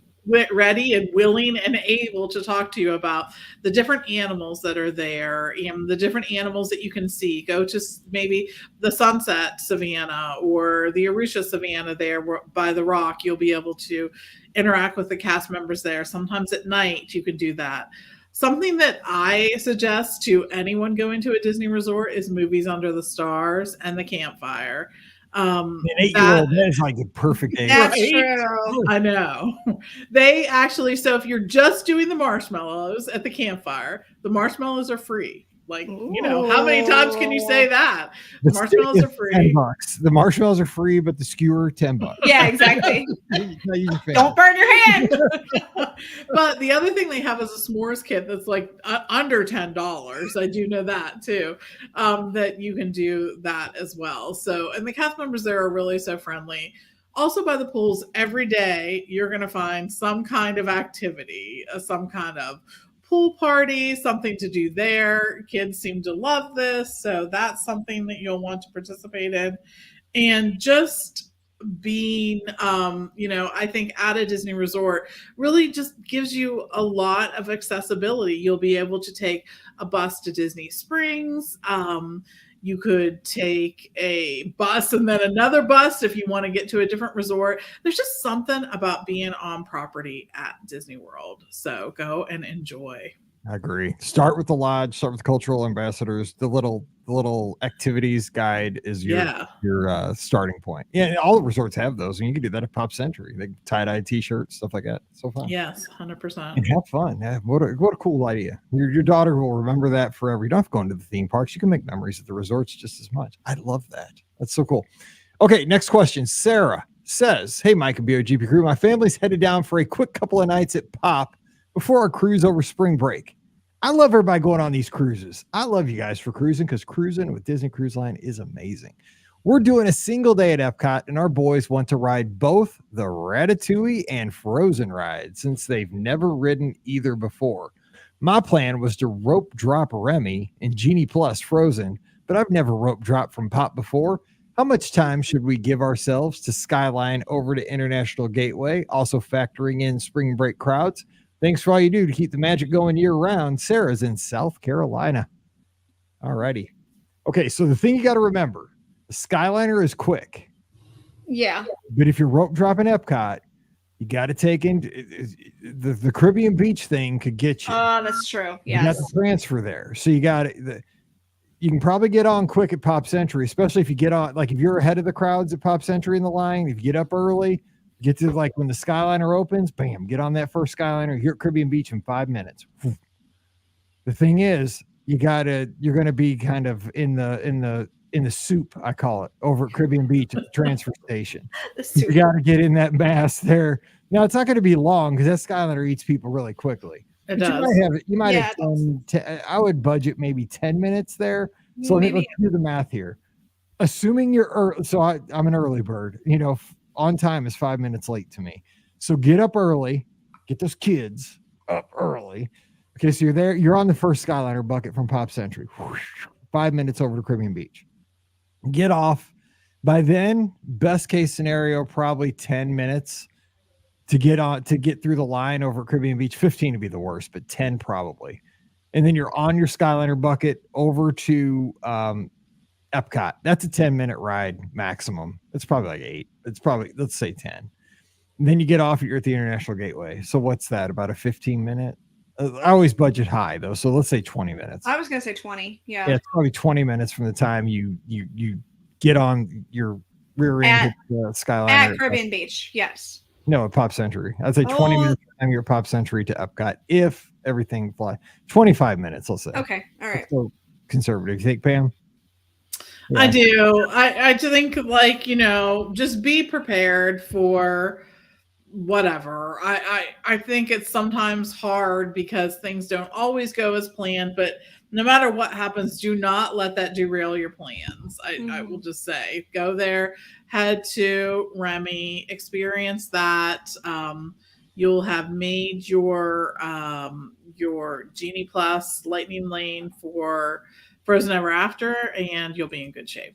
ready and willing and able to talk to you about the different animals that are there and the different animals that you can see. Go to maybe the Sunset Savannah or the Arusha Savannah there by the Rock. You'll be able to interact with the cast members there. Sometimes at night you can do that. Something that I suggest to anyone going to a Disney resort is Movies Under the Stars and the campfire. An 8-year-old is like the perfect age. That's true. I know. They actually, so if you're just doing the marshmallows at the campfire, the marshmallows are free. Like, how many times can you say that? The marshmallows are free. $10. The marshmallows are free, but the skewer $10. Yeah, exactly. Don't burn your hand. But the other thing they have is a s'mores kit that's like under $10. I do know that too. That you can do that as well. So, and the cast members there are really so friendly. Also by the pools, every day you're going to find some kind of activity, some kind of pool party, something to do there. Kids seem to love this. So that's something that you'll want to participate in. And just being, I think at a Disney resort really just gives you a lot of accessibility. You'll be able to take a bus to Disney Springs. You could take a bus and then another bus if you want to get to a different resort. There's just something about being on property at Disney World. So go and enjoy. I agree. Start with the lodge, start with the cultural ambassadors. The little activities guide is your starting point. Yeah, all the resorts have those, and you can do that at Pop Century. They tie-dye t-shirts, stuff like that. So fun. Yes, 100%. And have fun. Yeah, what a cool idea. Your daughter will remember that forever. You don't have to go into the theme parks. You can make memories at the resorts just as much. I love that. That's so cool. Okay, next question. Sarah says, "Hey, Mike and BOGP crew, my family's headed down for a quick couple of nights at Pop before our cruise over spring break. I love everybody going on these cruises. I love you guys for cruising, because cruising with Disney Cruise Line is amazing. We're doing a single day at Epcot, and our boys want to ride both the Ratatouille and Frozen rides since they've never ridden either before. My plan was to rope drop Remy and Genie Plus Frozen, but I've never rope dropped from Pop before. How much time should we give ourselves to Skyline over to International Gateway, also factoring in spring break crowds? Thanks for all you do to keep the magic going year-round. Sarah's in South Carolina." All righty. Okay, so the thing you got to remember, the Skyliner is quick. Yeah. But if you're rope dropping Epcot, you got to take in the Caribbean Beach thing could get you. Oh, that's true. Yes. You got the transfer there. So you got you can probably get on quick at Pop Century, especially if you get on, like if you're ahead of the crowds at Pop Century in the line, if you get up early, get to like when the Skyliner opens, bam, get on that first Skyliner here at Caribbean Beach in 5 minutes. The thing is, you're going to be kind of in the soup, I call it, over at Caribbean Beach at the transfer station. You got to get in that mass there. Now, it's not going to be long because that Skyliner eats people really quickly. It does. You might have 10, I would budget maybe 10 minutes there. So let's do the math here. Assuming you're early, so I'm an early bird, on time is 5 minutes late to me. So get up early, get those kids up early. Okay, so you're there, you're on the first Skyliner bucket from Pop Century. 5 minutes over to Caribbean Beach. Get off. By then, best case scenario, probably 10 minutes to get through the line over at Caribbean Beach. 15 to be the worst, but 10 probably. And then you're on your Skyliner bucket over to Epcot. That's a 10-minute ride maximum. It's probably like 8. It's probably, let's say 10. And then you get off, you're at the International Gateway. So what's that? About a 15-minute? I always budget high though. So let's say 20 minutes. I was going to say 20. Yeah. Yeah. It's probably 20 minutes from the time you get on your rear end Skyliner. At Caribbean Beach. Yes. No, at Pop Century. I'd say 20 minutes from the time you're Pop Century to Epcot. If everything flies, 25 minutes, let's say. Okay. All right. So conservative. You think, Pam? Yeah. I do. I think just be prepared for whatever. I think it's sometimes hard because things don't always go as planned, but no matter what happens, do not let that derail your plans. I will just say, go there, head to Remy, experience that. You'll have made your Genie Plus Lightning Lane for Frozen Ever After, and you'll be in good shape.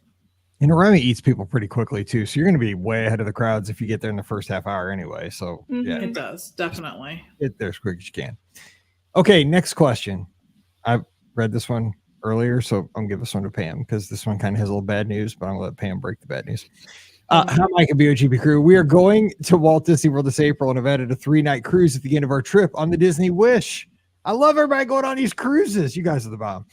And Remy eats people pretty quickly too, so you're going to be way ahead of the crowds if you get there in the first half hour anyway. So yeah, it does definitely get there as quick as you can. Okay, next question. I've read this one earlier, so I'm gonna give this one to Pam because this one kind of has a little bad news, but I'm gonna let Pam break the bad news. Hi, Mike and BOGP crew. We are going to Walt Disney World this April and have added a 3-night cruise at the end of our trip on the Disney Wish. I love everybody going on these cruises. You guys are the bomb.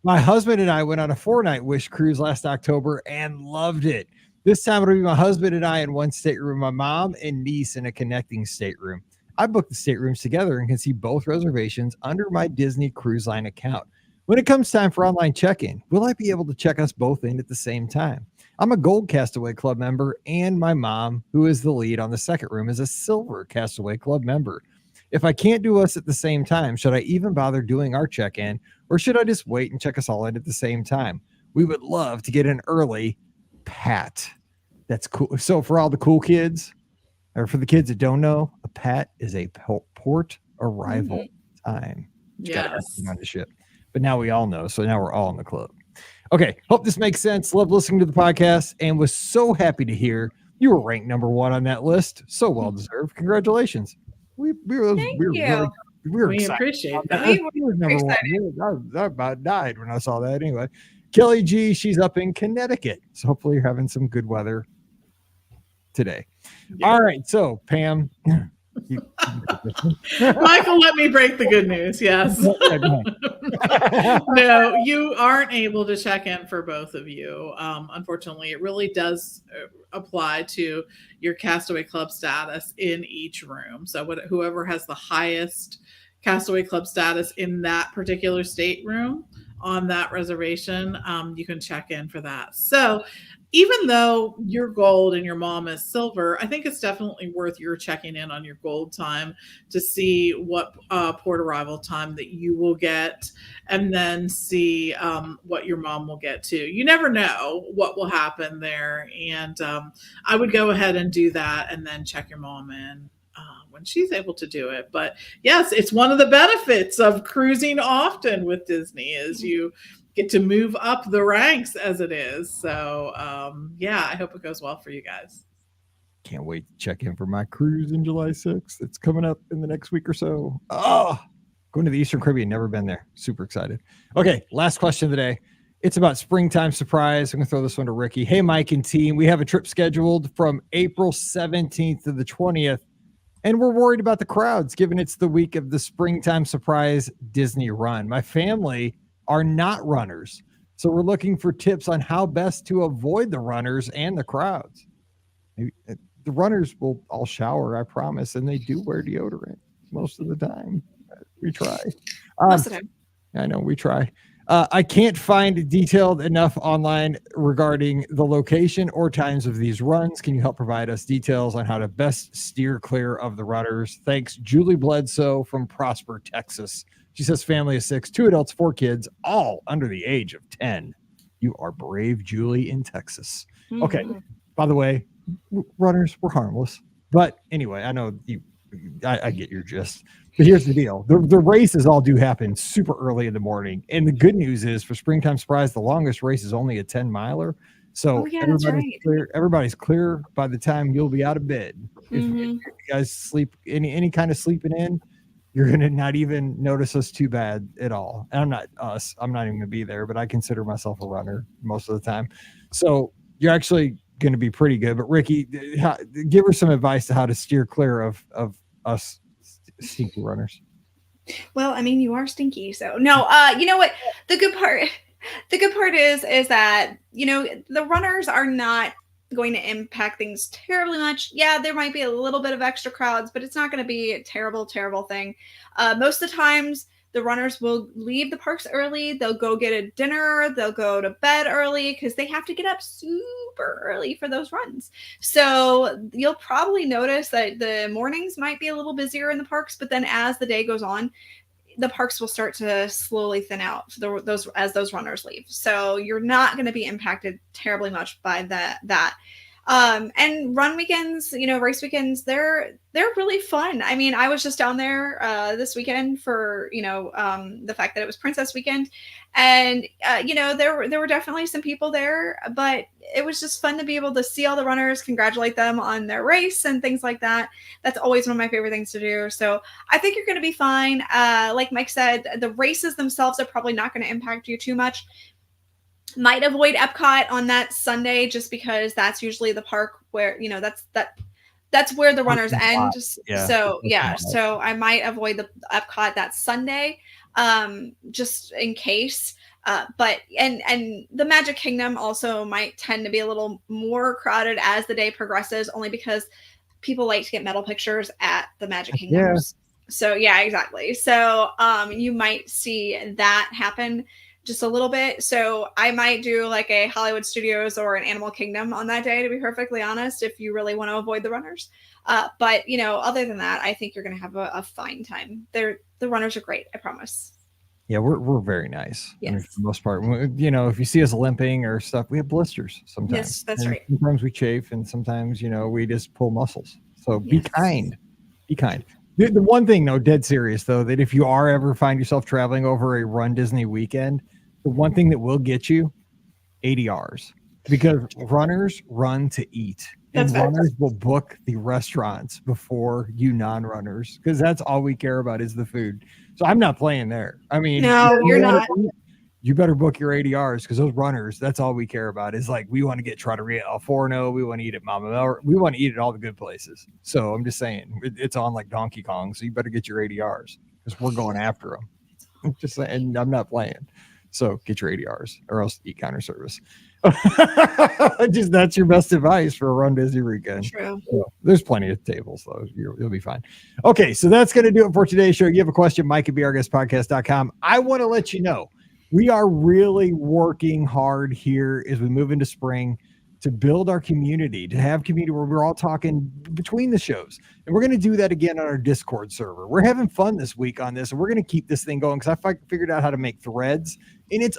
My husband and I went on a 4-night Wish cruise last October and loved it. This time it'll be my husband and I in one stateroom, my mom and niece in a connecting stateroom. I booked the staterooms together and can see both reservations under my Disney Cruise Line account. When it comes time for online check-in, will I be able to check us both in at the same time? I'm a Gold Castaway Club member, and my mom, who is the lead on the second room, is a Silver Castaway Club member. If I can't do us at the same time, should I even bother doing our check-in, or should I just wait and check us all in at the same time? We would love to get in early. Pat. That's cool. So for all the cool kids, or for the kids that don't know, a PAT is a port arrival time. Yes. On the ship. But now we all know, so now we're all in the club. Okay, hope this makes sense. Love listening to the podcast and was so happy to hear you were ranked number 1 on that list. So well deserved. Congratulations. We were excited. Appreciate that. We were number 1. I about died when I saw that anyway. Kelly G, she's up in Connecticut. So hopefully you're having some good weather today. Yeah. All right. So Pam, Michael, let me break the good news. Yes. No, you aren't able to check in for both of you. Unfortunately, it really does apply to your Castaway Club status in each room. So whoever has the highest Castaway Club status in that particular stateroom on that reservation, you can check in for that. So even though you're gold and your mom is silver, I think it's definitely worth your checking in on your gold time to see what port arrival time that you will get, and then see what your mom will get too. You never know what will happen there. And I would go ahead and do that and then check your mom in when she's able to do it. But yes, it's one of the benefits of cruising often with Disney is you get to move up the ranks as it is. So yeah, I hope it goes well for you guys. Can't wait to check in for my cruise in July 6th. It's coming up in the next week or so. Oh, going to the Eastern Caribbean. Never been there. Super excited. Okay, last question of the day. It's about springtime surprise. I'm going to throw this one to Ricky. Hey, Mike and team. We have a trip scheduled from April 17th to the 20th. And we're worried about the crowds, given it's the week of the springtime surprise Disney run. My family are not runners, so we're looking for tips on how best to avoid the runners and the crowds. The runners will all shower, I promise, and they do wear deodorant most of the time. We try. Most of the time. I know, we try. I can't find detailed enough online regarding the location or times of these runs. Can you help provide us details on how to best steer clear of the runners? Thanks, Julie Bledsoe from Prosper, Texas. She says family of 6, 2 adults, 4 kids, all under the age of 10. You are brave, Julie, in Texas. Mm-hmm. Okay. By the way, runners were harmless. But anyway, I know I get your gist. But here's the deal. The races all do happen super early in the morning. And the good news is for Springtime Surprise, the longest race is only a 10-miler. So everybody's clear by the time you'll be out of bed. Mm-hmm. If you guys sleep any kind of sleeping in, you're going to not even notice us too bad at all. And I'm not even going to be there, but I consider myself a runner most of the time. So you're actually going to be pretty good. But Ricky, give her some advice to how to steer clear of us stinky runners. Well, I mean, you are stinky, so no. You know what? The good part is that the runners are not going to impact things terribly much. Yeah, there might be a little bit of extra crowds, but it's not going to be a terrible thing. Most of the times, the runners will leave the parks early. They'll go get a dinner. They'll go to bed early because they have to get up super early for those runs. So you'll probably notice that the mornings might be a little busier in the parks, but then as the day goes on, the parks will start to slowly thin out as those runners leave. So you're not going to be impacted terribly much by that. And run weekends, race weekends, they're really fun. I mean, I was just down there this weekend for, the fact that it was Princess Weekend. And, there were definitely some people there, but it was just fun to be able to see all the runners, congratulate them on their race and things like that. That's always one of my favorite things to do. So I think you're going to be fine. Like Mike said, the races themselves are probably not going to impact you too much. Might avoid Epcot on that Sunday just because that's usually the park where, that's where the runners end. Yeah. So I might avoid the Epcot that Sunday, just in case. But the Magic Kingdom also might tend to be a little more crowded as the day progresses, only because people like to get medal pictures at the Magic Kingdoms. Yeah. So yeah, exactly. So you might see that happen just a little bit. So I might do like a Hollywood Studios or an Animal Kingdom on that day, to be perfectly honest, if you really want to avoid the runners. But other than that, I think you're going to have a fine time. The runners are great. I promise. Yeah, we're very nice. Yes. I mean, for the most part, if you see us limping or stuff, we have blisters sometimes. Yes, that's right. Sometimes we chafe, and sometimes, we just pull muscles. So be kind. Be kind. The one thing, though, dead serious, though, that if you are ever find yourself traveling over a Run Disney weekend, the one thing that will get you, ADRs, because runners run to eat. And runners will book the restaurants before you non-runners, because that's all we care about is the food. So I'm not playing there. I mean, no, you're not. you better book your ADRs because those runners, that's all we care about is like, we want to get Trattoria El Forno. We want to eat at Mama Mel. We want to eat at all the good places. So I'm just saying it's on like Donkey Kong. So you better get your ADRs because we're going after them. I'm just saying, and I'm not playing. So get your ADRs or else eat counter service. Just that's your best advice for a Run Busy weekend. True. So, there's plenty of tables though. You'll be fine. Okay, so that's going to do it for today's show. You have a question, Mike at BRGuestPodcast.com. I want to let you know we are really working hard here as we move into spring to build our community, to have community where we're all talking between the shows. And we're going to do that again on our Discord server. We're having fun this week on this, and we're going to keep this thing going because I figured out how to make threads. And it's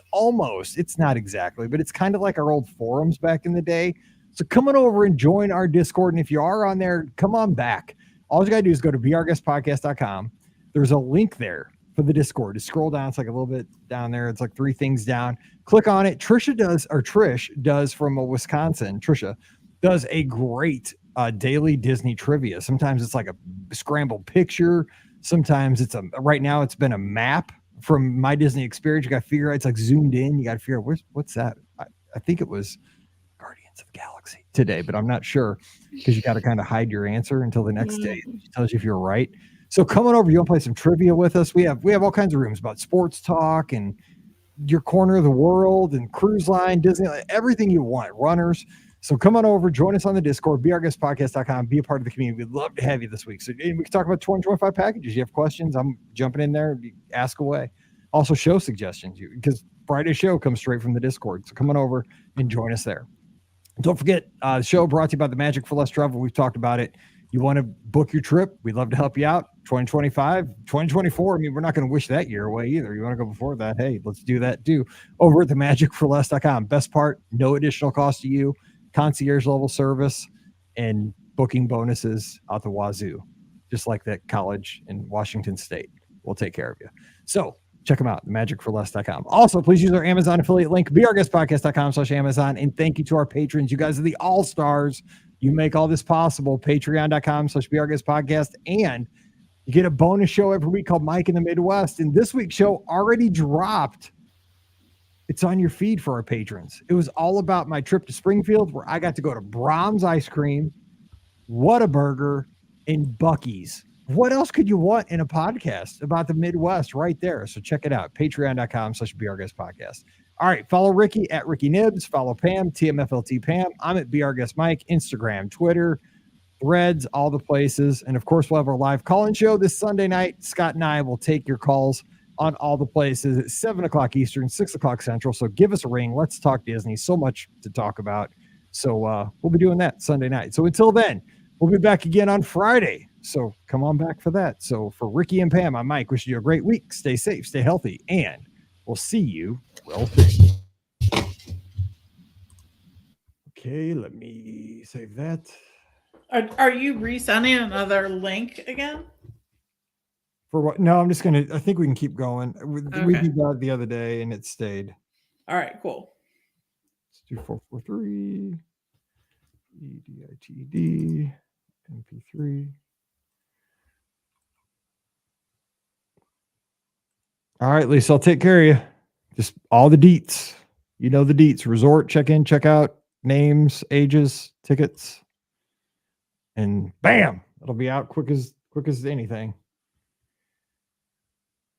not exactly, but it's kind of like our old forums back in the day. So come on over and join our Discord. And if you are on there, come on back. All you got to do is go to BRGuestPodcast.com. There's a link there for the Discord. Just scroll down. It's like a little bit down there. It's like 3 things down. Click on it. Trish does from Wisconsin. Trisha does a great daily Disney trivia. Sometimes it's like a scrambled picture. Sometimes right now it's been a map from My Disney Experience. You got to figure out, it's like zoomed in. You got to figure out what's that? I think it was Guardians of the Galaxy today, but I'm not sure because you got to kind of hide your answer until the next day. It tells you if you're right. So come on over. You want to play some trivia with us? We have all kinds of rooms about sports talk and your corner of the world and cruise line, Disney, everything you want, runners. So come on over, join us on the Discord, BRGuestPodcast.com, be a part of the community. We'd love to have you this week. So we can talk about 2025 packages. You have questions, I'm jumping in there, ask away. Also show suggestions because Friday's show comes straight from the Discord. So come on over and join us there. Don't forget, the show brought to you by the Magic for Less Travel. We've talked about it. You want to book your trip, we'd love to help you out. 2025, 2024, I mean, we're not going to wish that year away either. You want to go before that, hey, let's do that too. Over at themagicforless.com. Best part, no additional cost to you, concierge level service, and booking bonuses out the wazoo, just like that college in Washington State. We'll take care of you. So check them out, themagicforless.com. Also, please use our Amazon affiliate link, BRGuestPodcast.com/Amazon. And thank you to our patrons. You guys are the all-stars. You make all this possible. Patreon.com/BRGuestPodcast. And you get a bonus show every week called Mike in the Midwest. And this week's show already dropped. It's on your feed for our patrons. It was all about my trip to Springfield where I got to go to Brahms Ice Cream, Whataburger, and Buc-ee's. What else could you want in a podcast about the Midwest right there? So check it out. Patreon.com/BRGuestPodcast. All right. Follow Ricky at Ricky Nibs. Follow Pam, TMFLT Pam. I'm at BRGuest Mike, Instagram, Twitter, Threads, all the places. And of course, we'll have our live call-in show this Sunday night. Scott and I will take your calls on all the places at 7 o'clock Eastern, 6 o'clock Central. So give us a ring. Let's talk Disney. So much to talk about. So we'll be doing that Sunday night. So until then, we'll be back again on Friday. So come on back for that. So for Ricky and Pam, I'm Mike. Wishing you a great week. Stay safe, stay healthy, and we'll see you real soon. Okay, let me save that. Are you resending another link again? For what? No, I'm just going to, I think we can keep going. We did that the other day and it stayed. All right, cool. Let's do 443, EDITD, MP3. All right, Lisa, I'll take care of you. Just all the deets. You know the deets. Resort, check-in, check-out, names, ages, tickets. And bam, it'll be out quick as anything.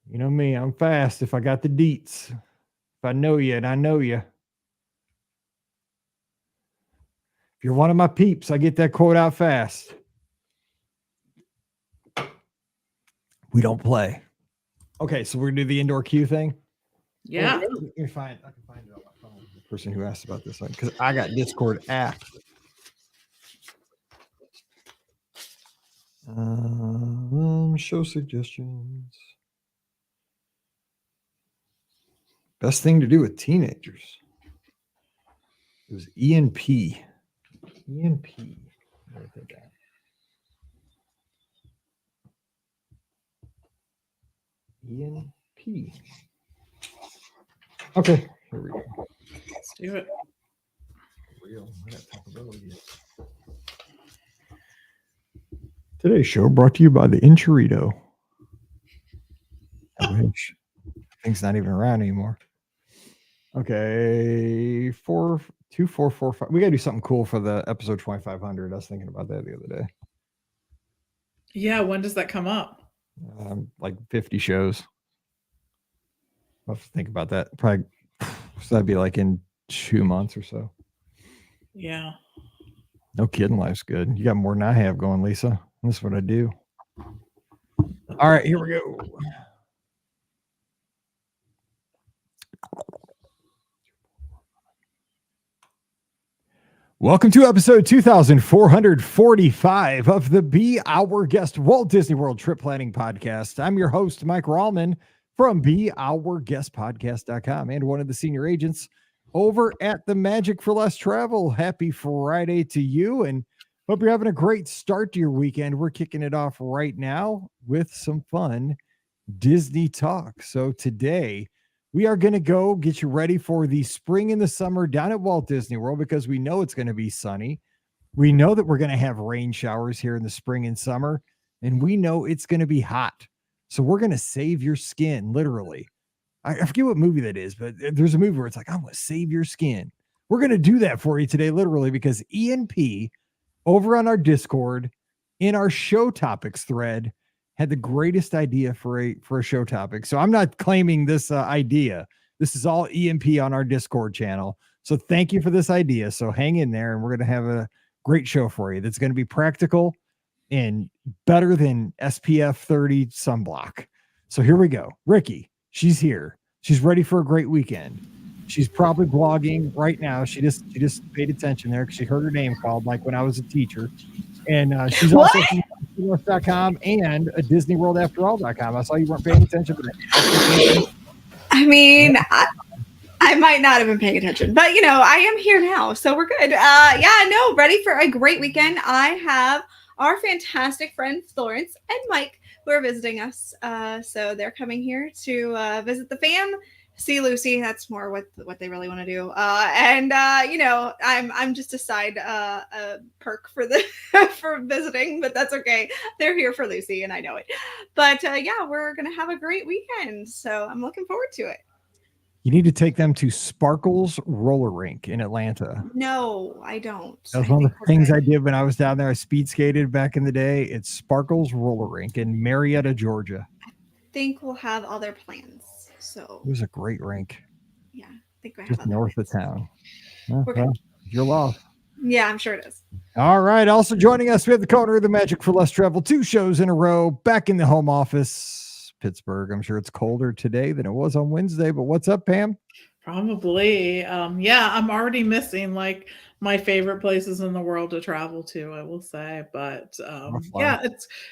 You know me, I'm fast if I got the deets. If I know you and I know you. If you're one of my peeps, I get that quote out fast. We don't play. Okay, so we're gonna do the indoor queue thing. Yeah. I can find it on my phone. The person who asked about this one, because I got Discord app. Show suggestions. Best thing to do with teenagers. It was ENP. ENP. Write that down. ENP. Okay, here we go. Let's do it. Real. I got talkability. Today's show brought to you by the Enchilito. I wish. Thing's not even around anymore. Okay, 42445. We gotta do something cool for the episode 2500. I was thinking about that the other day. Yeah, when does that come up? Like 50 shows. I'll have to think about that. Probably so that'd be like in 2 months or so. Yeah. No kidding, life's good. You got more than I have going, Lisa. This is what I do. All right, here we go. Welcome to episode 2445 of the Be Our Guest Walt Disney World Trip Planning Podcast. I'm your host, Mike Rallman from BeOurGuestPodcast.com and one of the senior agents over at the Magic for Less Travel. Happy Friday to you, and hope you're having a great start to your weekend. We're kicking it off right now with some fun Disney talk. So today, we are going to go get you ready for the spring and the summer down at Walt Disney World because we know it's going to be sunny. We know that we're going to have rain showers here in the spring and summer, and we know it's going to be hot. So we're going to save your skin, literally. I forget what movie that is, but there's a movie where it's like, I'm going to save your skin. We're going to do that for you today, literally, because ENP over on our Discord in our show topics thread had the greatest idea for a show topic. So I'm not claiming this idea. This is all EMP on our Discord channel. So thank you for this idea. So hang in there, and we're going to have a great show for you that's going to be practical and better than SPF 30 sunblock. So here we go. Rikki, she's here. She's ready for a great weekend. She's probably blogging right now. She just paid attention there because she heard her name called, like when I was a teacher. And she's also from DisneyWorld.com and a DisneyWorldAfterAll.com. I saw you weren't paying attention to that. I mean, I might not have been paying attention, but I am here now, so we're good. Ready for a great weekend. I have our fantastic friends Florence and Mike who are visiting us. So they're coming here to visit the fam. See Lucy, that's more what they really want to do. I'm just a side perk for for visiting, but that's okay. They're here for Lucy, and I know it. But we're gonna have a great weekend, so I'm looking forward to it. You need to take them to Sparkles Roller Rink in Atlanta. No, I don't. That was one of the things I did when I was down there. I speed skated back in the day. It's Sparkles Roller Rink in Marietta, Georgia. I think we'll have other plans. So it was a great rink. Yeah, I think we have just north of town. Okay. You're lost. Yeah, I'm sure it is. All right. Also joining us, we have the co-owner of the Magic for Less Travel, 2 shows in a row, back in the home office, Pittsburgh. I'm sure it's colder today than it was on Wednesday, but what's up, Pam? Probably. I'm already missing like my favorite places in the world to travel to, I will say. But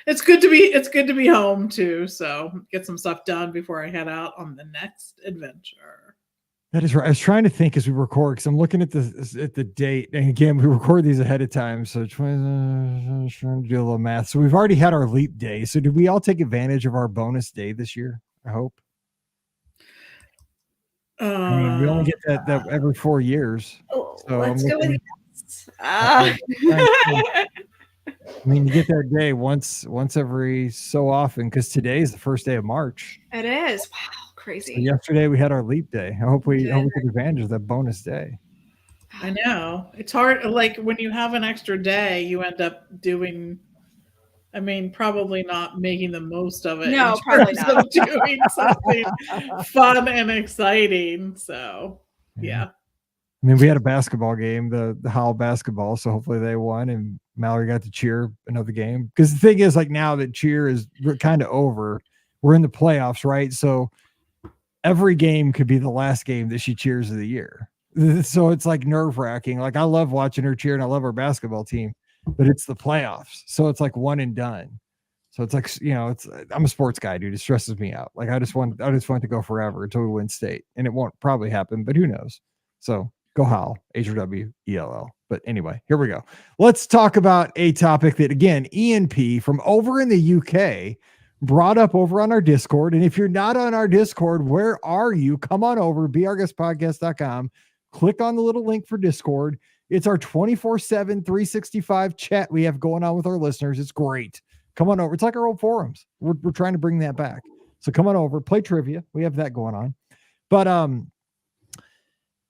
it's good to be home too. So get some stuff done before I head out on the next adventure. That is right. I was trying to think as we record because I'm looking at the date, and again we record these ahead of time. So trying to do a little math. So we've already had our leap day. So did we all take advantage of our bonus day this year? I hope. I mean, we only get that every 4 years. So let's go with yes. I mean, you get that day once every so often because today is the first day of March. It is. Wow, crazy. So yesterday we had our leap day. I hope we took advantage of that bonus day. I know. It's hard. Like when you have an extra day, you end up doing, probably not making the most of it. No, probably not. Doing something fun and exciting. So, yeah. I mean, we had a basketball game, the Howell basketball, so hopefully they won, and Mallory got to cheer another game. Because the thing is, like now that cheer is kind of over, we're in the playoffs, right? So every game could be the last game that she cheers of the year. So it's like nerve-wracking. Like I love watching her cheer, and I love our basketball team, but it's the playoffs, so it's like one and done. So it's like I'm a sports guy, dude. It stresses me out. Like I just want to go forever until we win state, and it won't probably happen, but who knows? So go Howell, HRWELL. But anyway, here we go. Let's talk about a topic that, again, ENP from over in the UK brought up over on our Discord. And if you're not on our Discord, where are you? Come on over, beourguestpodcast.com. Click on the little link for Discord. It's our 24/7, 365 chat we have going on with our listeners. It's great. Come on over. It's like our old forums. We're trying to bring that back. So come on over, play trivia. We have that going on. But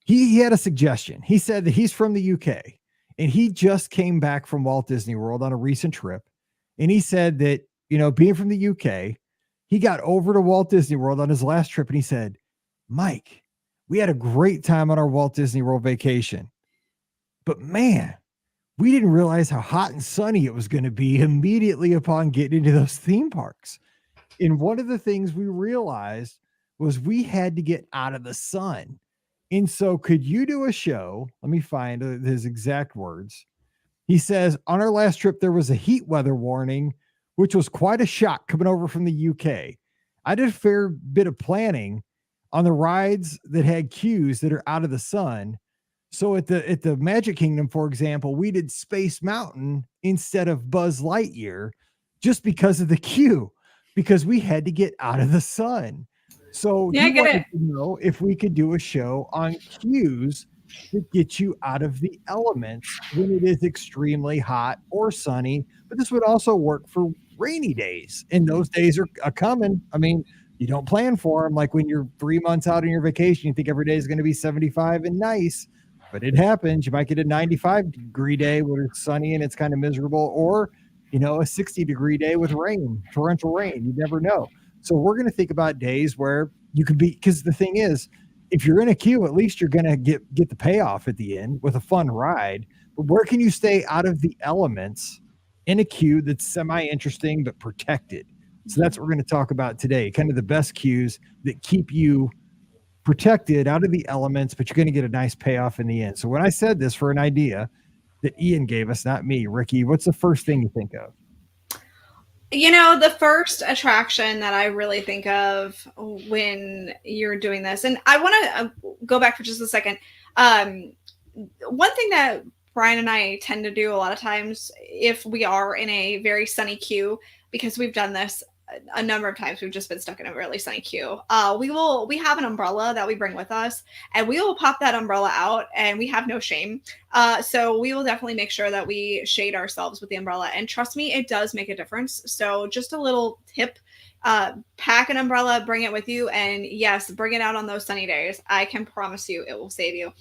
he had a suggestion. He said that he's from the UK and he just came back from Walt Disney World on a recent trip. And he said that, you know, being from the UK, he got over to Walt Disney World on his last trip and he said, Mike, we had a great time on our Walt Disney World vacation. But man, we didn't realize how hot and sunny it was going to be immediately upon getting into those theme parks. And one of the things we realized was we had to get out of the sun. And so could you do a show? Let me find his exact words. He says, on our last trip, there was a heat weather warning, which was quite a shock coming over from the UK. I did a fair bit of planning on the rides that had queues that are out of the sun. So at the Magic Kingdom, for example, we did Space Mountain instead of Buzz Lightyear just because of the queue, because we had to get out of the sun. So yeah, I get it. To know if we could do a show on queues that get you out of the elements when it is extremely hot or sunny. But this would also work for rainy days, and those days are coming. I mean, you don't plan for them. Like when you're 3 months out on your vacation, you think every day is going to be 75 and nice, but it happens. You might get a 95-degree day where it's sunny and it's kind of miserable, or, you know, a 60-degree day with rain, torrential rain. You never know. So we're going to think about days where you could be, because the thing is, if you're in a queue, at least you're going to get the payoff at the end with a fun ride. But where can you stay out of the elements in a queue that's semi-interesting but protected? So that's what we're going to talk about today, kind of the best queues that keep you protected out of the elements, but you're going to get a nice payoff in the end. So when I said this for an idea that Ian gave us, not me, Ricky, what's the first thing you think of? You know, the first attraction that I really think of when you're doing this, and I want to go back for just a second. One thing that Brian and I tend to do a lot of times, if we are in a very sunny queue, because we've done this a number of times, we've just been stuck in a really sunny queue. We have an umbrella that we bring with us, and we will pop that umbrella out, and we have no shame. So we will definitely make sure that we shade ourselves with the umbrella, and trust me, it does make a difference. So just a little tip, pack an umbrella, bring it with you, and yes, bring it out on those sunny days. I can promise you it will save you.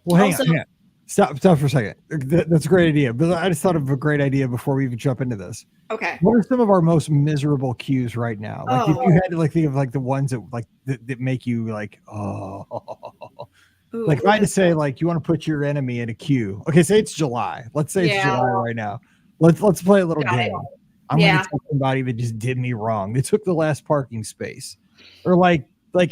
Well, hang on. Stop for a second. That's a great idea. But I just thought of a great idea before we even jump into this. Okay. What are some of our most miserable queues right now? Like if you had to think of like the ones that make you like, oh, Ooh, like if I had to say like you want to put your enemy in a queue. Okay, say it's July. Let's say it's July right now. Let's play a little game. I'm gonna tell somebody that just did me wrong. They took the last parking space, or like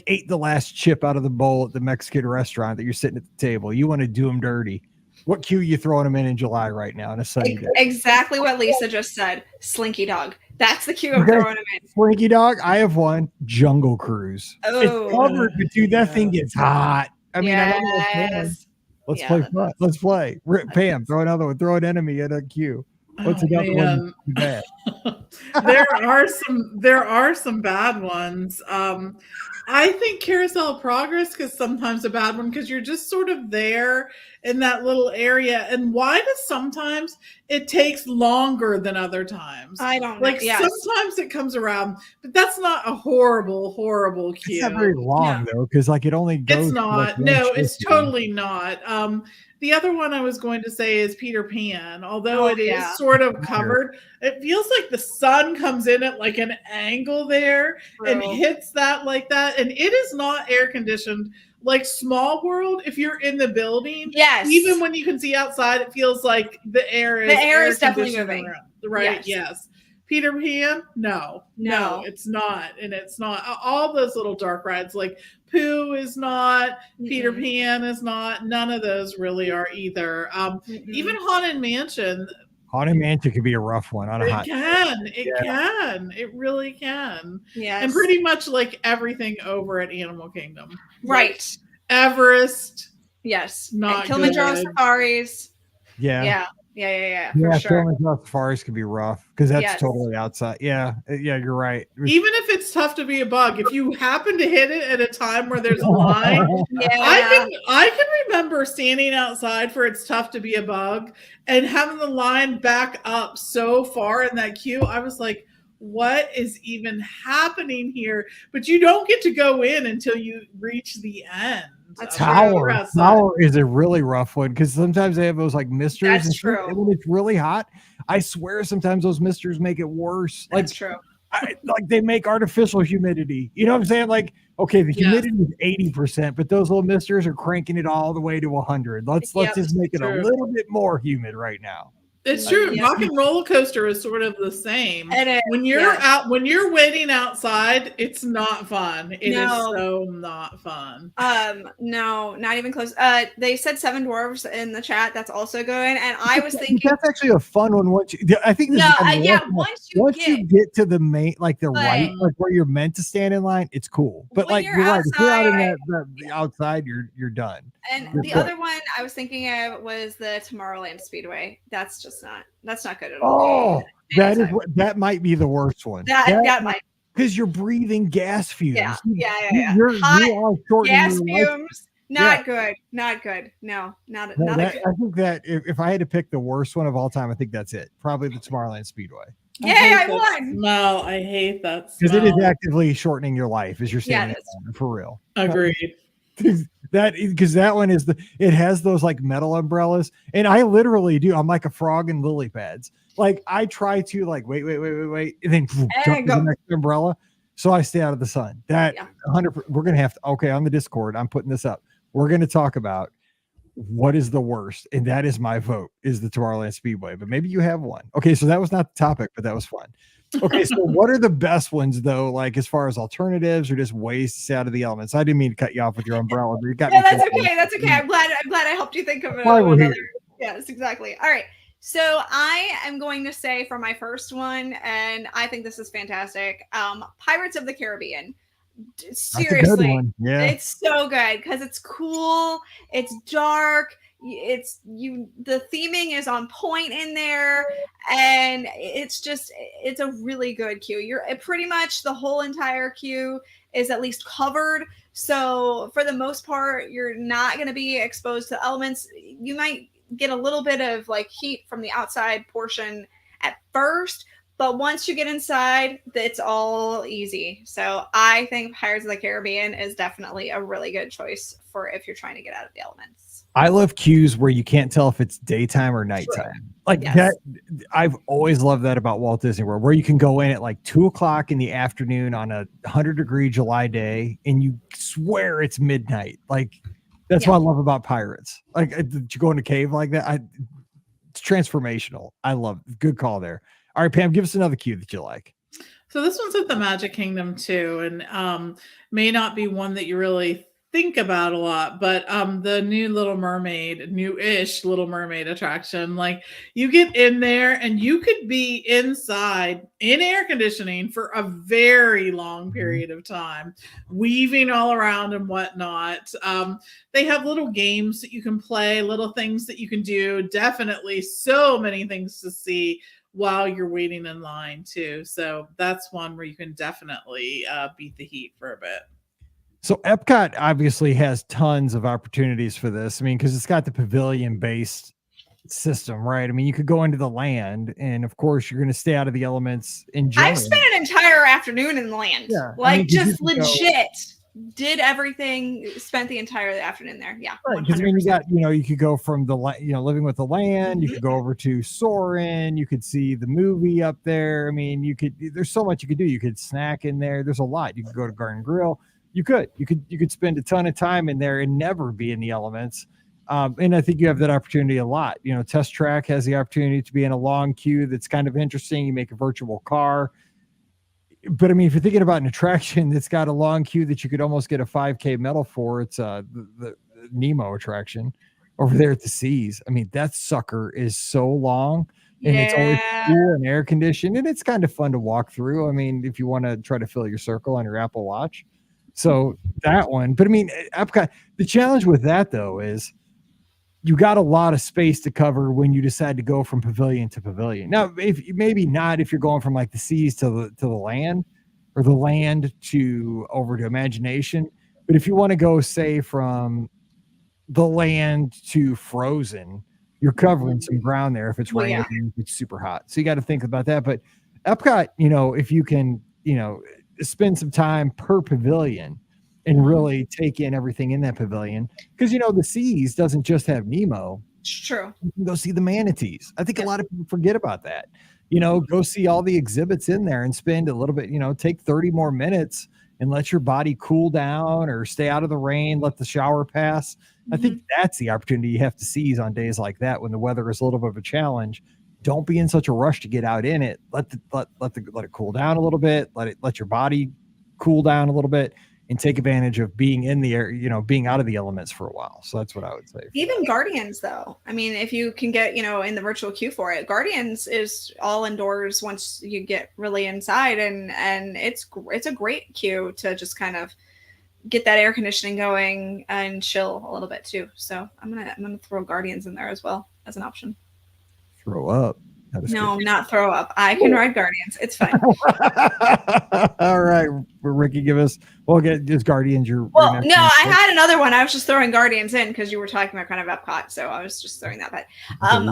ate the last chip out of the bowl at the Mexican restaurant that you're sitting at the table. You want to do them dirty. What queue are you throwing them in July right now on a sunny day? Exactly what Lisa just said. Slinky Dog. That's the queue I'm throwing them in. Slinky Dog. I have one. Jungle Cruise. Oh. It's covered, but dude, that thing gets hot. I mean, I don't know. Let's play fun. Let's play. Pam, throw another one. Throw an enemy in a queue. What's another one? Bad? There are some bad ones. I think Carousel of Progress, because sometimes a bad one, because you're just sort of there in that little area. And why does sometimes it takes longer than other times? I don't know. Like sometimes it comes around, but that's not a horrible queue. It's not very long though, because like it only goes. It's not. No, it's totally not. The other one I was going to say is Peter Pan, although it is sort of covered. It feels like the sun comes in at like an angle there and hits that like that. And it is not air conditioned like Small World. If you're in the building, even when you can see outside, it feels like the air is definitely moving. Right. Yes. Peter Pan? No, it's not. And it's not. All those little dark rides like Pooh is not, Peter Pan is not. None of those really are either. Even Haunted Mansion. Haunted Mansion could be a rough one on a hot day. It really can. Yeah. And pretty much like everything over at Animal Kingdom. Right. Like Everest. Yes. Not and Kilimanjaro good. Safaris. Yeah. For sure. Kilimanjaro Safaris could be rough because that's totally outside. Yeah, you're right. Even if it's tough to be a bug, if you happen to hit it at a time where there's a line, I can remember standing outside for It's Tough to Be a Bug and having the line back up so far in that queue. I was like, what is even happening here? But you don't get to go in until you reach the end. That's Tower is a really rough one because sometimes they have those like misters. That's and true. And when it's really hot, I swear sometimes those misters make it worse. That's true. Like they make artificial humidity. You know what I'm saying? Like, okay, the humidity is 80%, but those little misters are cranking it all the way to 100. Let's just make it a little bit more humid right now. It's true. Rock and Roller Coaster is sort of the same. When you're when you're waiting outside, it's not fun. It is so not fun. No, not even close. They said Seven Dwarfs in the chat. That's also good. And I was thinking that's actually a fun one. Once you get to the main, like the right, like where you're meant to stand in line, it's cool. But like you're right, if you're out in the outside, you're done. And the other one I was thinking of was the Tomorrowland Speedway. That's not good at all. Oh, that might be the worst one. That might, because you're breathing gas fumes. Yeah. You are shortening gas your fumes. Not good. No, not good. I think that if I had to pick the worst one of all time, I think that's it. Probably the Tomorrowland Speedway. I won. No, I hate that smell. Because it is actively shortening your life as you're standing for real. Agreed. Because that one is it has those like metal umbrellas, and I literally do. I'm like a frog in lily pads. Like I try to like wait, and then jump to the next umbrella, so I stay out of the sun. That 100. We're gonna have to. Okay, on the Discord, I'm putting this up. We're gonna talk about what is the worst, and that is my vote. Is the Tomorrowland Speedway? But maybe you have one. Okay, so that was not the topic, but that was fun. Okay, so what are the best ones though? Like as far as alternatives or just ways to stay out of the elements? I didn't mean to cut you off with your umbrella, but you got me. That's okay. That's okay. I'm glad I helped you think of it. Yes, exactly. All right. So I am going to say for my first one, and I think this is fantastic. Pirates of the Caribbean. Seriously, it's so good because it's cool. It's dark. The theming is on point in there, and it's a really good queue. You're pretty much the whole entire queue is at least covered, so for the most part you're not going to be exposed to elements. You might get a little bit of like heat from the outside portion at first, but once you get inside, it's all easy. So I think Pirates of the Caribbean is definitely a really good choice for if you're trying to get out of the elements. I love queues where you can't tell if it's daytime or nighttime. That. I've always loved that about Walt Disney World, where you can go in at like 2:00 in the afternoon on a 100-degree July day, and you swear it's midnight. Like that's what I love about Pirates. Like did you go in a cave like that? It's transformational. I love it. Good call there. All right, Pam, give us another queue that you like. So this one's at the Magic Kingdom too, and may not be one that you really think about a lot, but the new-ish Little Mermaid attraction, like you get in there and you could be inside in air conditioning for a very long period of time, weaving all around and whatnot. They have little games that you can play, little things that you can do. Definitely so many things to see while you're waiting in line too. So that's one where you can definitely beat the heat for a bit. So Epcot obviously has tons of opportunities for this. I mean, because it's got the pavilion-based system, right? I mean, you could go into the land, and of course, you're going to stay out of the elements. I've spent an entire afternoon in the land, just legit. Did everything, spent the entire afternoon there. Yeah. Right. Because I mean, you could go from the, Living with the Land, you could go over to Soarin', you could see the movie up there. I mean, there's so much you could do. You could snack in there. There's a lot. You could go to Garden Grill. You could spend a ton of time in there and never be in the elements. And I think you have that opportunity a lot. Test Track has the opportunity to be in a long queue that's kind of interesting. You make a virtual car. But I mean, if you're thinking about an attraction that's got a long queue that you could almost get a 5K medal for, it's the Nemo attraction over there at the Seas. I mean, that sucker is so long, and it's always cool and air conditioned, and it's kind of fun to walk through. I mean, if you want to try to fill your circle on your Apple Watch. So that one. But I mean, Epcot, the challenge with that though is you got a lot of space to cover when you decide to go from pavilion to pavilion. Now, maybe not if you're going from like the Seas to the land, or the land to over to Imagination. But if you want to go, say, from the land to Frozen, you're covering some ground there if it's raining, if it's super hot. So you got to think about that. But Epcot, if you can, spend some time per pavilion, and really take in everything in that pavilion. Because, the seas doesn't just have Nemo. True. You can go see the manatees. I think a lot of people forget about that. Go see all the exhibits in there and spend a little bit, take 30 more minutes and let your body cool down or stay out of the rain, let the shower pass. I think that's the opportunity you have to seize on days like that when the weather is a little bit of a challenge. Don't be in such a rush to get out in it. Let it cool down a little bit. Let your body cool down a little bit and take advantage of being in the air, being out of the elements for a while. So that's what I would say. Even Guardians, though. I mean, if you can get, in the virtual queue for it, Guardians is all indoors once you get really inside, and it's a great queue to just kind of get that air conditioning going and chill a little bit too. So I'm gonna throw Guardians in there as well as an option. Throw up. No, not throw up. I can ride Guardians. It's fine. All right, Rikki, just Guardians. No, I had another one. I was just throwing Guardians in because you were talking about kind of Epcot, so I was just throwing that. But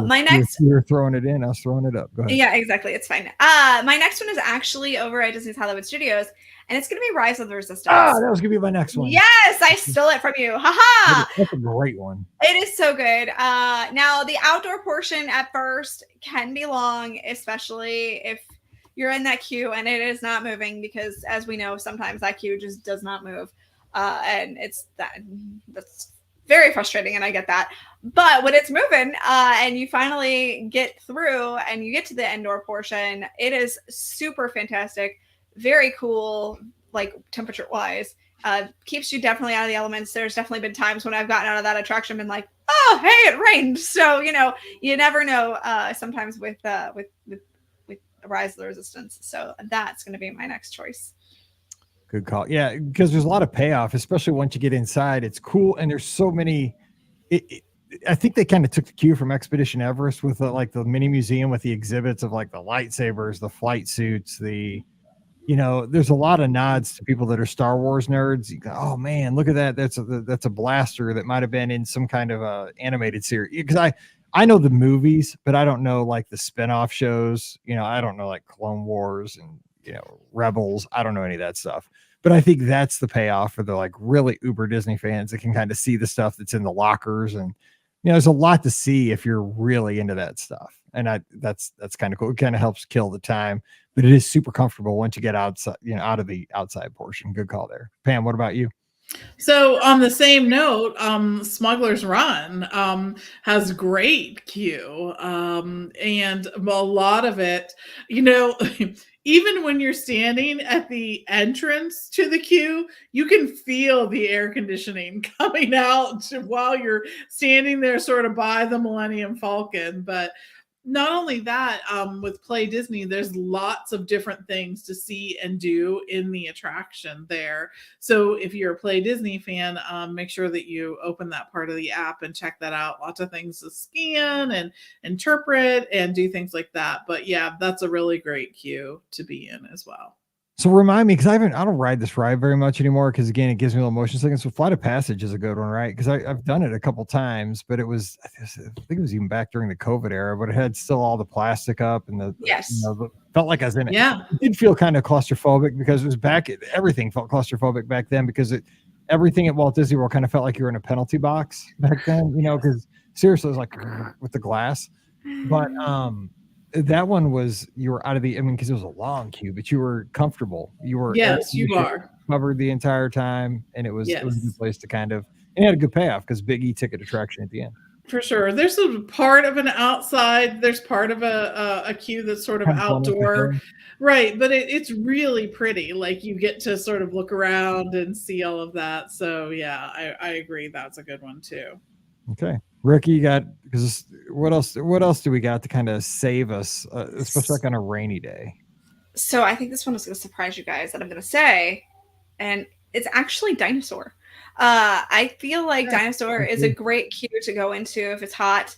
my next, you're throwing it in. I was throwing it up. Go ahead. Yeah, exactly. It's fine. My next one is actually over at Disney's Hollywood Studios, and it's going to be Rise of the Resistance. Ah, that was going to be my next one. Yes, I stole it from you. Haha. That's a great one. It is so good. Now, the outdoor portion at first can be long, especially if you're in that queue and it is not moving, because as we know, sometimes that queue just does not move. And that's very frustrating, and I get that. But when it's moving and you finally get through and you get to the indoor portion, it is super fantastic. Very cool, like temperature wise. Keeps you definitely out of the elements. There's definitely been times when I've gotten out of that attraction and been like, oh, hey, it rained. So, you never know sometimes with Rise of the Resistance. So that's going to be my next choice. Good call. Yeah, because there's a lot of payoff, especially once you get inside. It's cool. And there's so many. I think they kind of took the cue from Expedition Everest with the mini museum with the exhibits of like the lightsabers, the flight suits, there's a lot of nods to people that are Star Wars nerds. You go, oh man, look at that. That's a blaster that might've been in some kind of animated series. Because I know the movies, but I don't know like the spinoff shows. I don't know like Clone Wars and, Rebels. I don't know any of that stuff. But I think that's the payoff for the like really uber Disney fans that can kind of see the stuff that's in the lockers. And, there's a lot to see if you're really into that stuff. And that's kind of cool. It kind of helps kill the time, but it is super comfortable once you get outside, out of the outside portion. Good call there. Pam, what about you? So on the same note, Smuggler's Run has great queue, and a lot of it, even when you're standing at the entrance to the queue, you can feel the air conditioning coming out while you're standing there sort of by the Millennium Falcon. But not only that, with Play Disney, there's lots of different things to see and do in the attraction there. So if you're a Play Disney fan, make sure that you open that part of the app and check that out. Lots of things to scan and interpret and do things like that. But yeah, that's a really great queue to be in as well. So remind me, because I don't ride this ride very much anymore, because again, it gives me a little motion sickness. So Flight of Passage is a good one, right? Because I've done it a couple times, but I think it was even back during the COVID era, but it had still all the plastic up and felt like I was in it. Yeah. It did feel kind of claustrophobic because it was everything felt claustrophobic back then, because everything at Walt Disney World kind of felt like you were in a penalty box back then, because seriously, it was like with the glass. But that one was, you were out of because it was a long queue, but you were comfortable. Yes, you are covered the entire time, and it was a good place to kind of, and it had a good payoff because Big E ticket attraction at the end. For sure. There's a part of an outside, there's part of a queue that's sort of outdoor. Right. But it's really pretty. Like you get to sort of look around and see all of that. So yeah, I agree. That's a good one too. Okay. Rikki, because what else do we got to kind of save us, especially like on a rainy day? So I think this one is going to surprise you guys that I'm going to say, and it's actually Dinosaur. I feel like Dinosaur is a great queue to go into if it's hot,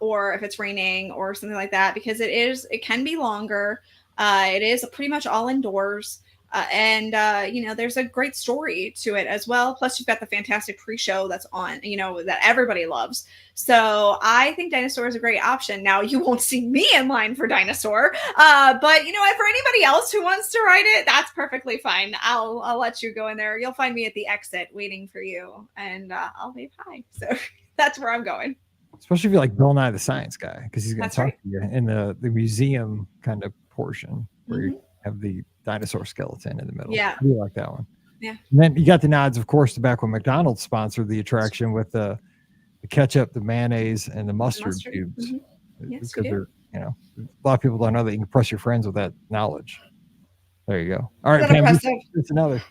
or if it's raining or something like that, because it can be longer. It is pretty much all indoors. There's a great story to it as well. Plus, you've got the fantastic pre-show that's on, that everybody loves. So I think Dinosaur is a great option. Now, you won't see me in line for Dinosaur, but for anybody else who wants to ride it, that's perfectly fine. I'll let you go in there. You'll find me at the exit waiting for you, and I'll wave hi. So that's where I'm going. Especially if you're like Bill Nye the Science Guy, because he's going to talk right. to you in the museum kind of portion where you have the dinosaur skeleton in the middle. Yeah. I do like that one. Yeah. And then you got the nods, of course, to back when McDonald's sponsored the attraction with the ketchup, the mayonnaise, and the mustard cubes. Yes, because they're, a lot of people don't know that you can impress your friends with that knowledge. There you go. All right, Pam, it's another.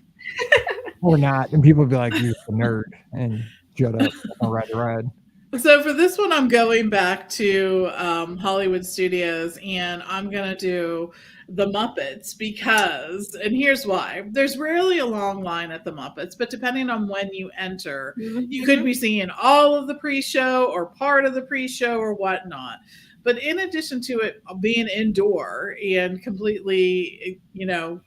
Or not. And people will be like, you're a nerd and shut up. I'll ride the ride. So for this one, I'm going back to Hollywood Studios, and I'm going to do the Muppets because, and here's why. There's rarely a long line at the Muppets, but depending on when you enter, you could be seeing all of the pre-show or part of the pre-show or whatnot. But in addition to it being indoor and completely,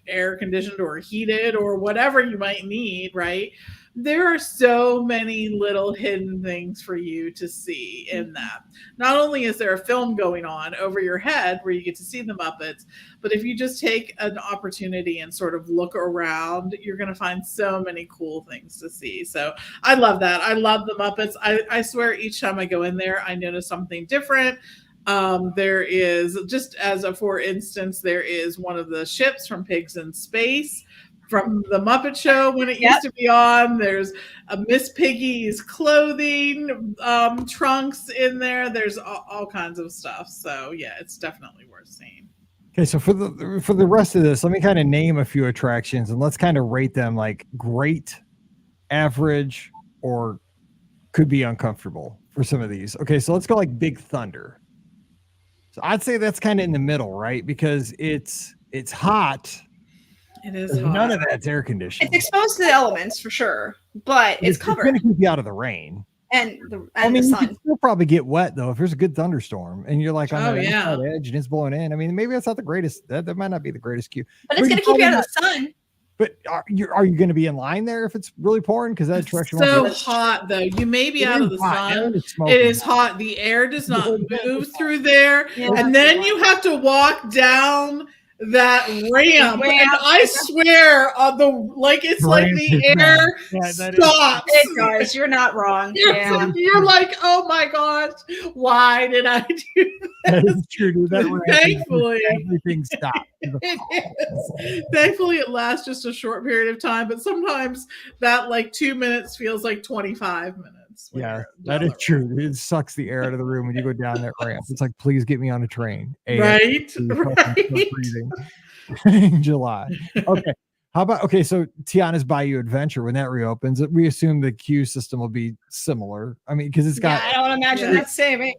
air conditioned or heated or whatever you might need, right? There are so many little hidden things for you to see in that. Not only is there a film going on over your head where you get to see the Muppets, but if you just take an opportunity and sort of look around, you're going to find so many cool things to see. So I love that. I love the Muppets. I swear each time I go in there, I notice something different. There is, just as for instance, there is one of the ships from Pigs in Space from the Muppet Show when it used to be on. There's a Miss Piggy's clothing trunks in there. There's all kinds of stuff. So yeah, it's definitely worth seeing. Okay, so for the rest of this, let me kind of name a few attractions and let's kind of rate them like great, average, or could be uncomfortable for some of these. Okay, so let's go like Big Thunder. So I'd say that's kind of in the middle, right? Because it's hot. It is hot. None of that's air conditioned. It's exposed to the elements for sure, but it's covered. It's going to keep you out of the rain. And the you sun. can still probably get wet though if there's a good thunderstorm and you're like on the yeah. edge and it's blowing in. I mean, maybe that's not the greatest. That might not be the greatest cue. But it's going to keep you out of the sun. But are you going to be in line there if it's really pouring? Because that attraction so hot though. You may be out of the sun. It is hot. The air does not move through there, and then you have to walk down that ramp. And I swear, it's like the air stops. It does. You're not wrong. You're like, oh my gosh, why did I do that? That is true, dude. Thankfully, everything stopped. It is. Thankfully, it lasts just a short period of time, but sometimes that 2 minutes feels like 25 minutes. Yeah, that is true. It sucks the air out of the room when you go down that ramp. It's like, please get me on a train. Right. In July. Okay. How about, so Tiana's Bayou Adventure, when that reopens, we assume the queue system will be similar. I mean, because it's got. I don't imagine that's staying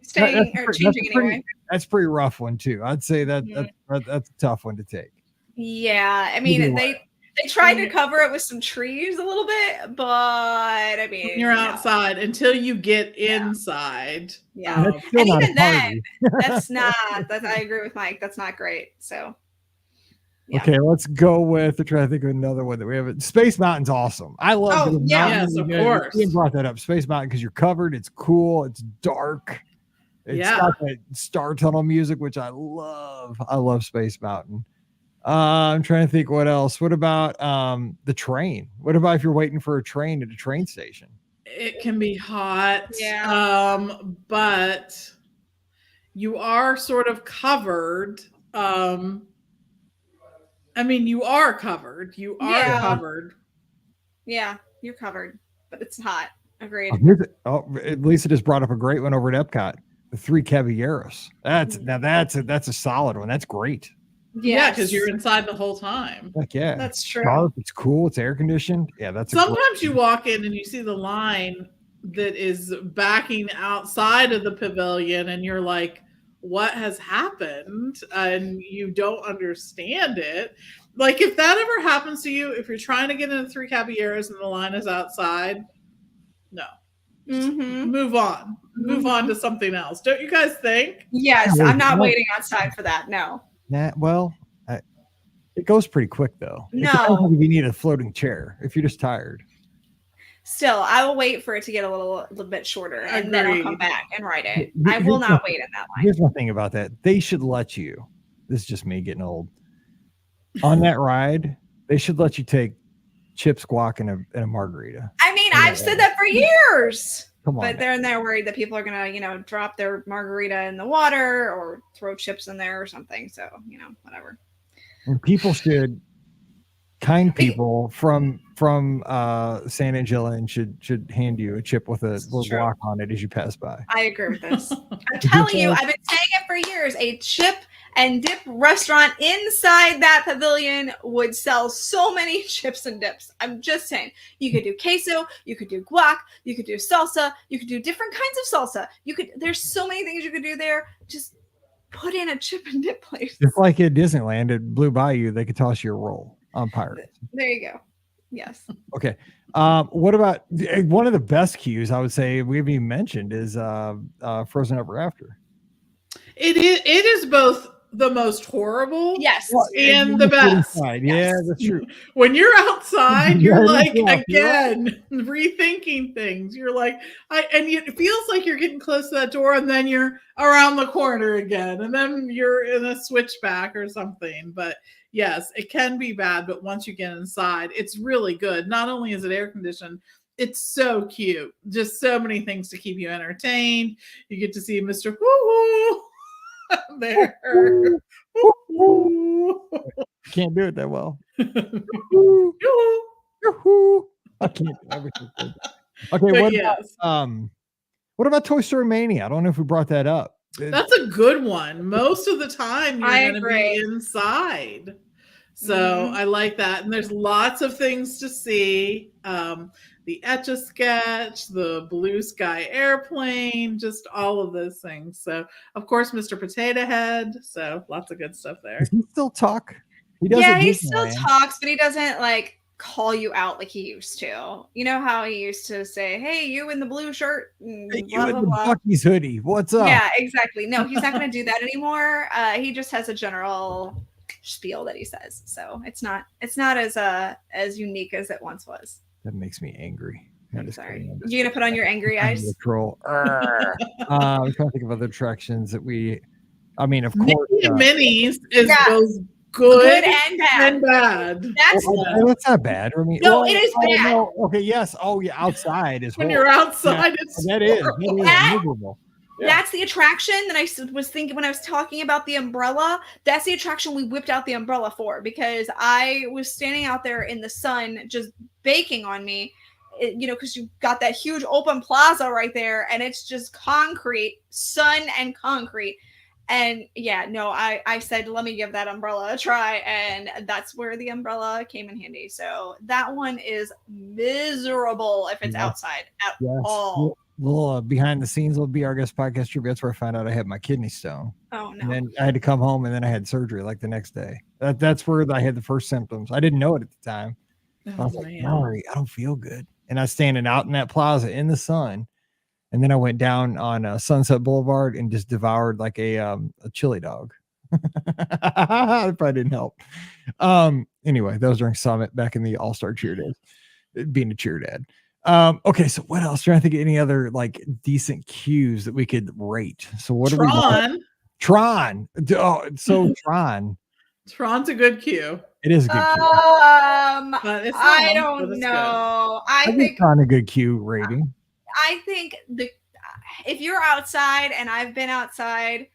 or changing anyway. That's a pretty rough one, too. I'd say that's a tough one to take. Yeah. I mean, they tried to cover it with some trees a little bit, but I mean, you're outside until you get inside. Yeah. And even then, I agree with Mike. That's not great. So. Yeah. Okay, let's go with. I'm trying to think of another one that we have. Space Mountain's awesome. I love it. Yes, of course. You brought that up. Space Mountain, because you're covered. It's cool. It's dark. It's got that Star Tunnel music, which I love. I love Space Mountain. I'm trying to think what else. What about the train? What about if you're waiting for a train at a train station? It can be hot. Yeah. But you are sort of covered. I mean, you are covered. You are covered. Yeah, you're covered, but it's hot. Agreed. Lisa just brought up a great one over at Epcot. The Three Caballeros. That's a solid one. That's great. Yeah, because you're inside the whole time. Heck yeah, that's true. Dark, it's cool. It's air conditioned. Yeah, that's. Sometimes you walk in and you see the line that is backing outside of the pavilion, and you're like, what has happened? And you don't understand it. Like, if that ever happens to you, if you're trying to get into Three Caballeros and the line is outside, no. Move on. Move on to something else. Don't you guys think? Yes, I'm not waiting outside for that. No. It goes pretty quick though. It depends No. if you need a floating chair. If you're just tired. Still, I will wait for it to get a little bit shorter, and then I'll come Agreed. back and ride it. Here- I will here's not my- wait in that line. Here's one thing about that. They should let you. This is just me getting old. On that ride, they should let you take chips, guac, and a margarita. I mean, Yeah. I've said that for years. Come on. But they're worried that people are gonna, drop their margarita in the water or throw chips in there or something. So, whatever. And people should, kind people from San Angelo should hand you a chip with a little True. block on it as you pass by. I agree with this. I'm telling you, I've been saying it for years. A chip and dip restaurant inside that pavilion would sell so many chips and dips. I'm just saying. You could do queso, you could do guac, you could do salsa, you could do different kinds of salsa. There's so many things you could do there. Just put in a chip and dip place. Just like at Disneyland at Blue Bayou, they could toss you a roll on Pirates. There you go. Yes. Okay. What about one of the best cues I would say we haven't even mentioned is Frozen Ever After. It is both the most horrible Yes. and the best. Inside. Yeah, that's true. When you're outside, you're Yeah, like, yeah, again, rethinking things. You're like, it feels like you're getting close to that door, and then you're around the corner again, and then you're in a switchback or something. But yes, it can be bad, but once you get inside, it's really good. Not only is it air conditioned, it's so cute. Just so many things to keep you entertained. You get to see Mr. Woo-Woo there. Can't do it that well. I can't do everything. Okay, what about Toy Story Mania? I don't know if we brought that up. That's a good one. Most of the time you're I going to agree. be inside. So I like that. And there's lots of things to see. The Etch-a-Sketch, the Blue Sky Airplane, just all of those things. So, of course, Mr. Potato Head. So, lots of good stuff there. Does he still talk? He does. Yeah, at he still Disneyland. talks, but he doesn't call you out like he used to. You know how he used to say, "Hey, you in the blue shirt," and Hey, blah, you in blah, the blah. Bucky's hoodie. What's up? Yeah, exactly. No, he's not going to do that anymore. He just has a general spiel that he says, so it's not as unique as it once was. That makes me angry. I'm sorry. You gonna put on your angry eyes? Troll. I'm trying to think of other attractions that of course. Mickey Minis is Yeah. both good and bad. and bad. That's not bad. No, it is bad. No. Okay, yes. Oh, yeah. Outside is When horrible. you're outside, it's That is horrible. miserable. Yeah. That's the attraction that I was thinking when I was talking about the umbrella. That's the attraction we whipped out the umbrella for, because I was standing out there in the sun just baking on me, because you've got that huge open plaza right there, and it's just concrete, sun and concrete. And yeah, no, I said, let me give that umbrella a try. And that's where the umbrella came in handy. So that one is miserable if it's outside at all. Little behind the scenes, little Be Our Guest podcast trivia. That's where I found out I had my kidney stone. Oh no. And then I had to come home, and then I had surgery like the next day. That's where I had the first symptoms. I didn't know it at the time. I was like, Mallory, I don't feel good. And I was standing out in that plaza in the sun. And then I went down on Sunset Boulevard and just devoured like a chili dog. That probably didn't help. Anyway, that was during Summit back in the All-Star cheer days, being a cheer dad. Okay, so what else? Trying to think of any other decent cues that we could rate. So what are we? Tron. Oh, so Tron. Tron's a good cue. It is a good cue. But it's I don't know. I think Tron a good cue rating. I think if you're outside, and I've been outside,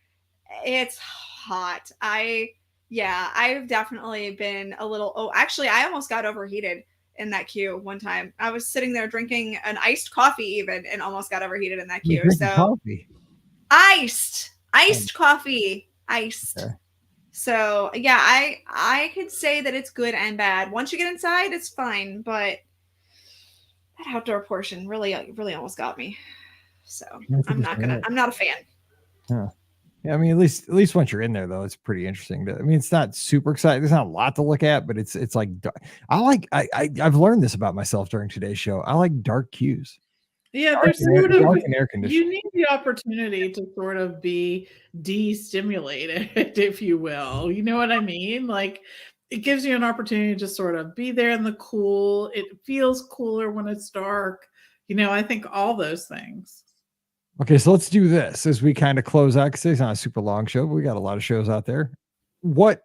it's hot. I've definitely been a little. Oh, actually, I almost got overheated in that queue one time. I was sitting there drinking an iced coffee even, and almost got overheated in that queue. So coffee. Iced coffee, iced. Okay. So yeah, I could say that it's good and bad. Once you get inside, it's fine, but that outdoor portion really almost got me. So I'm not a fan. Huh. Yeah, I mean, at least once you're in there, though, it's pretty interesting. It's not super exciting. There's not a lot to look at, but it's like I've learned this about myself during today's show. I like dark cues. Yeah, there's sort of you need the opportunity to sort of be de-stimulated, if you will. You know what I mean? Like it gives you an opportunity to sort of be there in the cool. It feels cooler when it's dark. I think all those things. Okay, so let's do this as we kind of close out, because it's not a super long show, but we got a lot of shows out there. What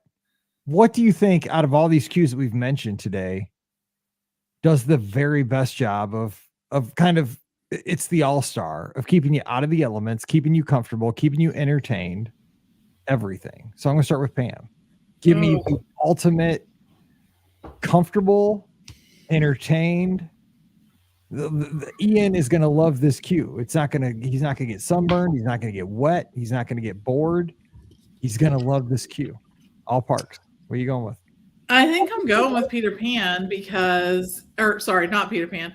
do you think out of all these cues that we've mentioned today does the very best job of kind of, it's the all-star of keeping you out of the elements, keeping you comfortable, keeping you entertained, everything? So I'm going to start with Pam. Give me the ultimate comfortable, entertained. The Ian is going to love this cue. He's not going to get sunburned. He's not going to get wet. He's not going to get bored. He's going to love this cue. All parks. What are you going with? I think I'm going with Peter Pan not Peter Pan,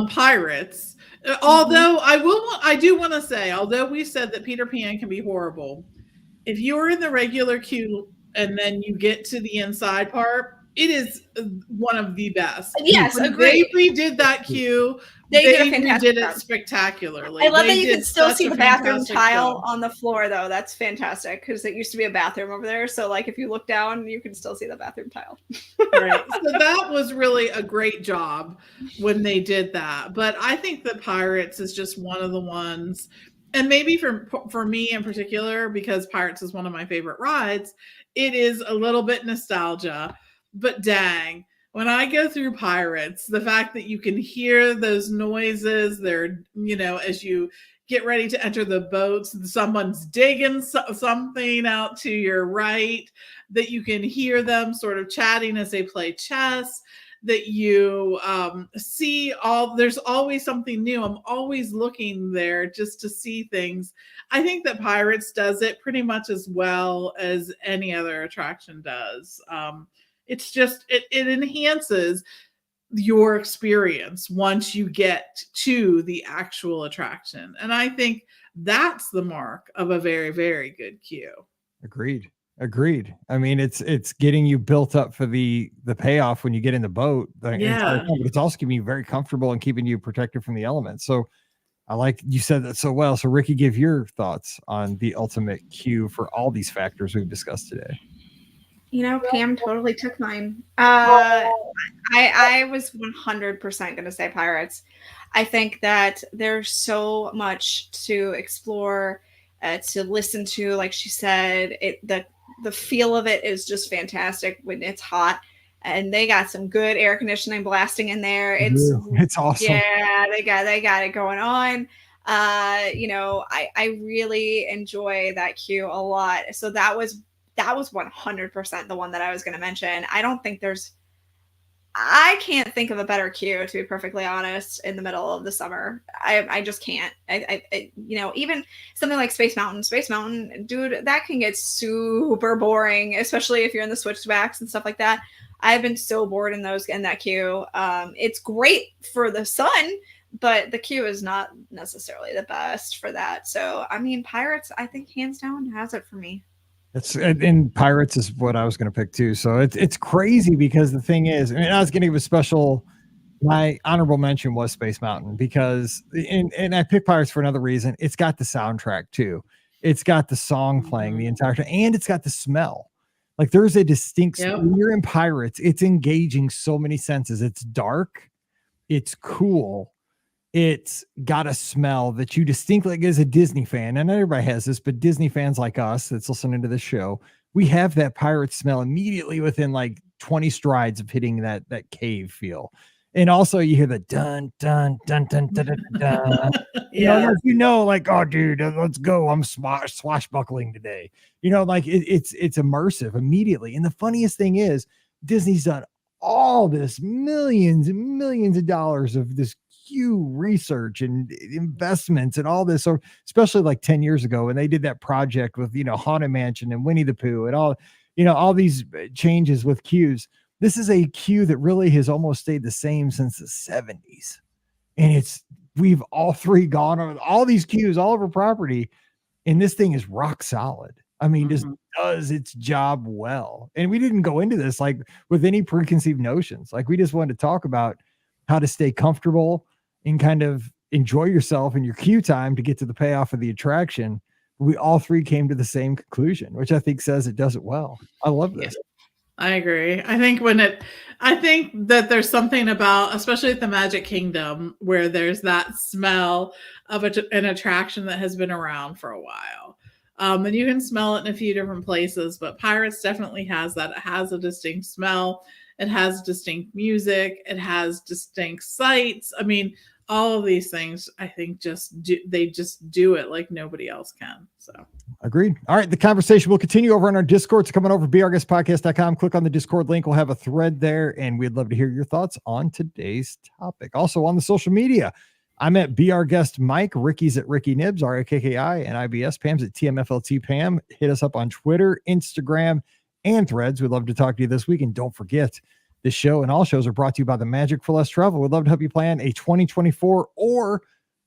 Pirates. Although I do want to say, although we said that Peter Pan can be horrible, if you're in the regular queue and then you get to the inside part, it is one of the best. Yes, agreed. They redid that queue. They redid it spectacularly. I love that you can still see the bathroom tile on the floor, though. That's fantastic, because it used to be a bathroom over there. So, like, if you look down, you can still see the bathroom tile. Right. So that was really a great job when they did that. But I think that Pirates is just one of the ones, and maybe for me in particular, because Pirates is one of my favorite rides, it is a little bit nostalgia. But dang, when I go through Pirates, the fact that you can hear those noises, as you get ready to enter the boats, someone's digging something out to your right, that you can hear them sort of chatting as they play chess, that you see there's always something new. I'm always looking there just to see things. I think that Pirates does it pretty much as well as any other attraction does. It's just, it enhances your experience once you get to the actual attraction. And I think that's the mark of a very, very good queue. Agreed. I mean, it's getting you built up for the payoff when you get in the boat. But it's also keeping you very comfortable and keeping you protected from the elements. So I like you said that so well. So Rikki, give your thoughts on the ultimate queue for all these factors we've discussed today. Pam totally took mine. I was 100% going to say Pirates. I think that there's so much to explore, to listen to. Like she said, the feel of it is just fantastic when it's hot, and they got some good air conditioning blasting in there. It's awesome. Yeah, they got it going on. I really enjoy that queue a lot. So that was 100% the one that I was going to mention. I can't think of a better queue, to be perfectly honest, in the middle of the summer. I just can't. Even something like Space Mountain, dude, that can get super boring, especially if you're in the switchbacks and stuff like that. I've been so bored in that queue. It's great for the sun, but the queue is not necessarily the best for that. So, I mean, Pirates, I think hands down has it for me. And Pirates is what I was going to pick too. So it's crazy, because the thing is, I was going to give a special, my honorable mention was Space Mountain, because, and I picked Pirates for another reason. It's got the soundtrack too. It's got the song playing the entire time, and it's got the smell. Like, there's a distinct, when you're in Pirates, it's engaging so many senses. It's dark. It's cool. It's got a smell that you distinctly, like, as a Disney fan, and everybody has this, but Disney fans like us that's listening to this show, we have that pirate smell immediately within like 20 strides of hitting that cave feel. And also you hear the dun dun dun dun dun dun dun. Like, oh dude, let's go. I'm swashbuckling today. It's immersive immediately. And the funniest thing is, Disney's done all this millions and millions of dollars of this queue research and investments and all this. So especially like 10 years ago when they did that project with, Haunted Mansion and Winnie the Pooh and all these changes with queues. This is a queue that really has almost stayed the same since the 70s. And we've all three gone on all these queues all over property. And this thing is rock solid. I mean, just does its job well. And we didn't go into this like with any preconceived notions. Like, we just wanted to talk about how to stay comfortable and kind of enjoy yourself in your queue time to get to the payoff of the attraction. We all three came to the same conclusion, which I think says it does it well. I love this. I agree. I think that there's something about, especially at the Magic Kingdom, where there's that smell of an attraction that has been around for a while. And you can smell it in a few different places, but Pirates definitely has that. It has a distinct smell. It has distinct music. It has distinct sights. I mean, all of these things, I think, they just do it like nobody else can. So. Agreed. All right. The conversation will continue over on our Discord. So coming over to brguestpodcast.com, click on the Discord link. We'll have a thread there, and we'd love to hear your thoughts on today's topic. Also on the social media, I'm at brguest Mike, Ricky's at Ricky Nibs, RAKKI, and IBS. Pam's at TMFLT Pam. Hit us up on Twitter, Instagram, and Threads. We'd love to talk to you this week. And don't forget, this show and all shows are brought to you by the Magic for Less Travel. We'd love to help you plan a 2024 or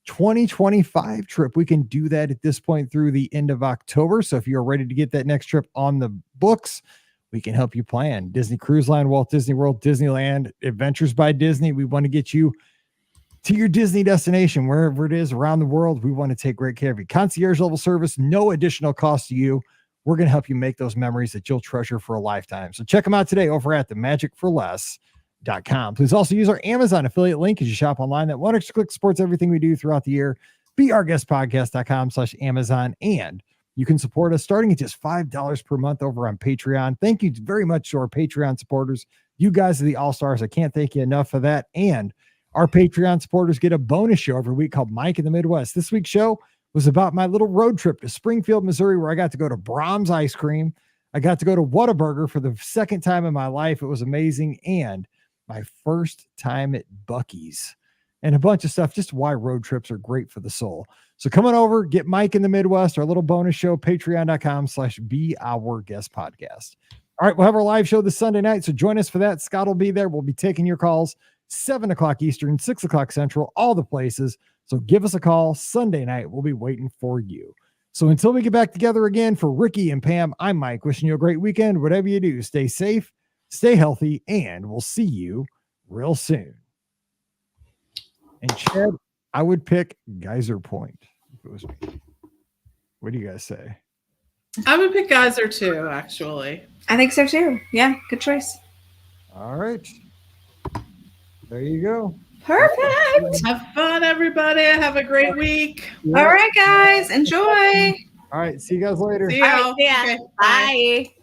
2025 trip. We can do that at this point through the end of October. So if you're ready to get that next trip on the books, we can help you plan. Disney Cruise Line, Walt Disney World, Disneyland, Adventures by Disney. We want to get you to your Disney destination, wherever it is around the world. We want to take great care of you. Concierge level service, no additional cost to you. We're going to help you make those memories that you'll treasure for a lifetime. So check them out today over at themagicforless.com. Please also use our Amazon affiliate link as you shop online. That one extra click supports everything we do throughout the year. brguestpodcast.com/Amazon. And you can support us starting at just $5 per month over on Patreon. Thank you very much to our Patreon supporters. You guys are the all-stars. I can't thank you enough for that. And our Patreon supporters get a bonus show every week called Mike in the Midwest. This week's show was about my little road trip to Springfield, Missouri, where I got to go to Brahms Ice Cream. I got to go to Whataburger for the second time in my life. It was amazing. And my first time at Buc-ee's and a bunch of stuff, just why road trips are great for the soul. So come on over, get Mike in the Midwest, our little bonus show, patreon.com/beourguestpodcast. All right, we'll have our live show this Sunday night. So join us for that. Scott will be there. We'll be taking your calls 7 o'clock Eastern, 6 o'clock Central, all the places. So give us a call Sunday night. We'll be waiting for you. So until we get back together again, for Ricky and Pam, I'm Mike, wishing you a great weekend. Whatever you do, stay safe, stay healthy, and we'll see you real soon. And Chad, I would pick Geyser Point if it was me. What do you guys say? I would pick Geyser too, actually. I think so too. Yeah, good choice. All right. There you go. Perfect. Have fun, everybody. Have a great week. Yeah. All right, guys. Enjoy. All right. See you guys later. See you. All right, yeah. Okay, Bye.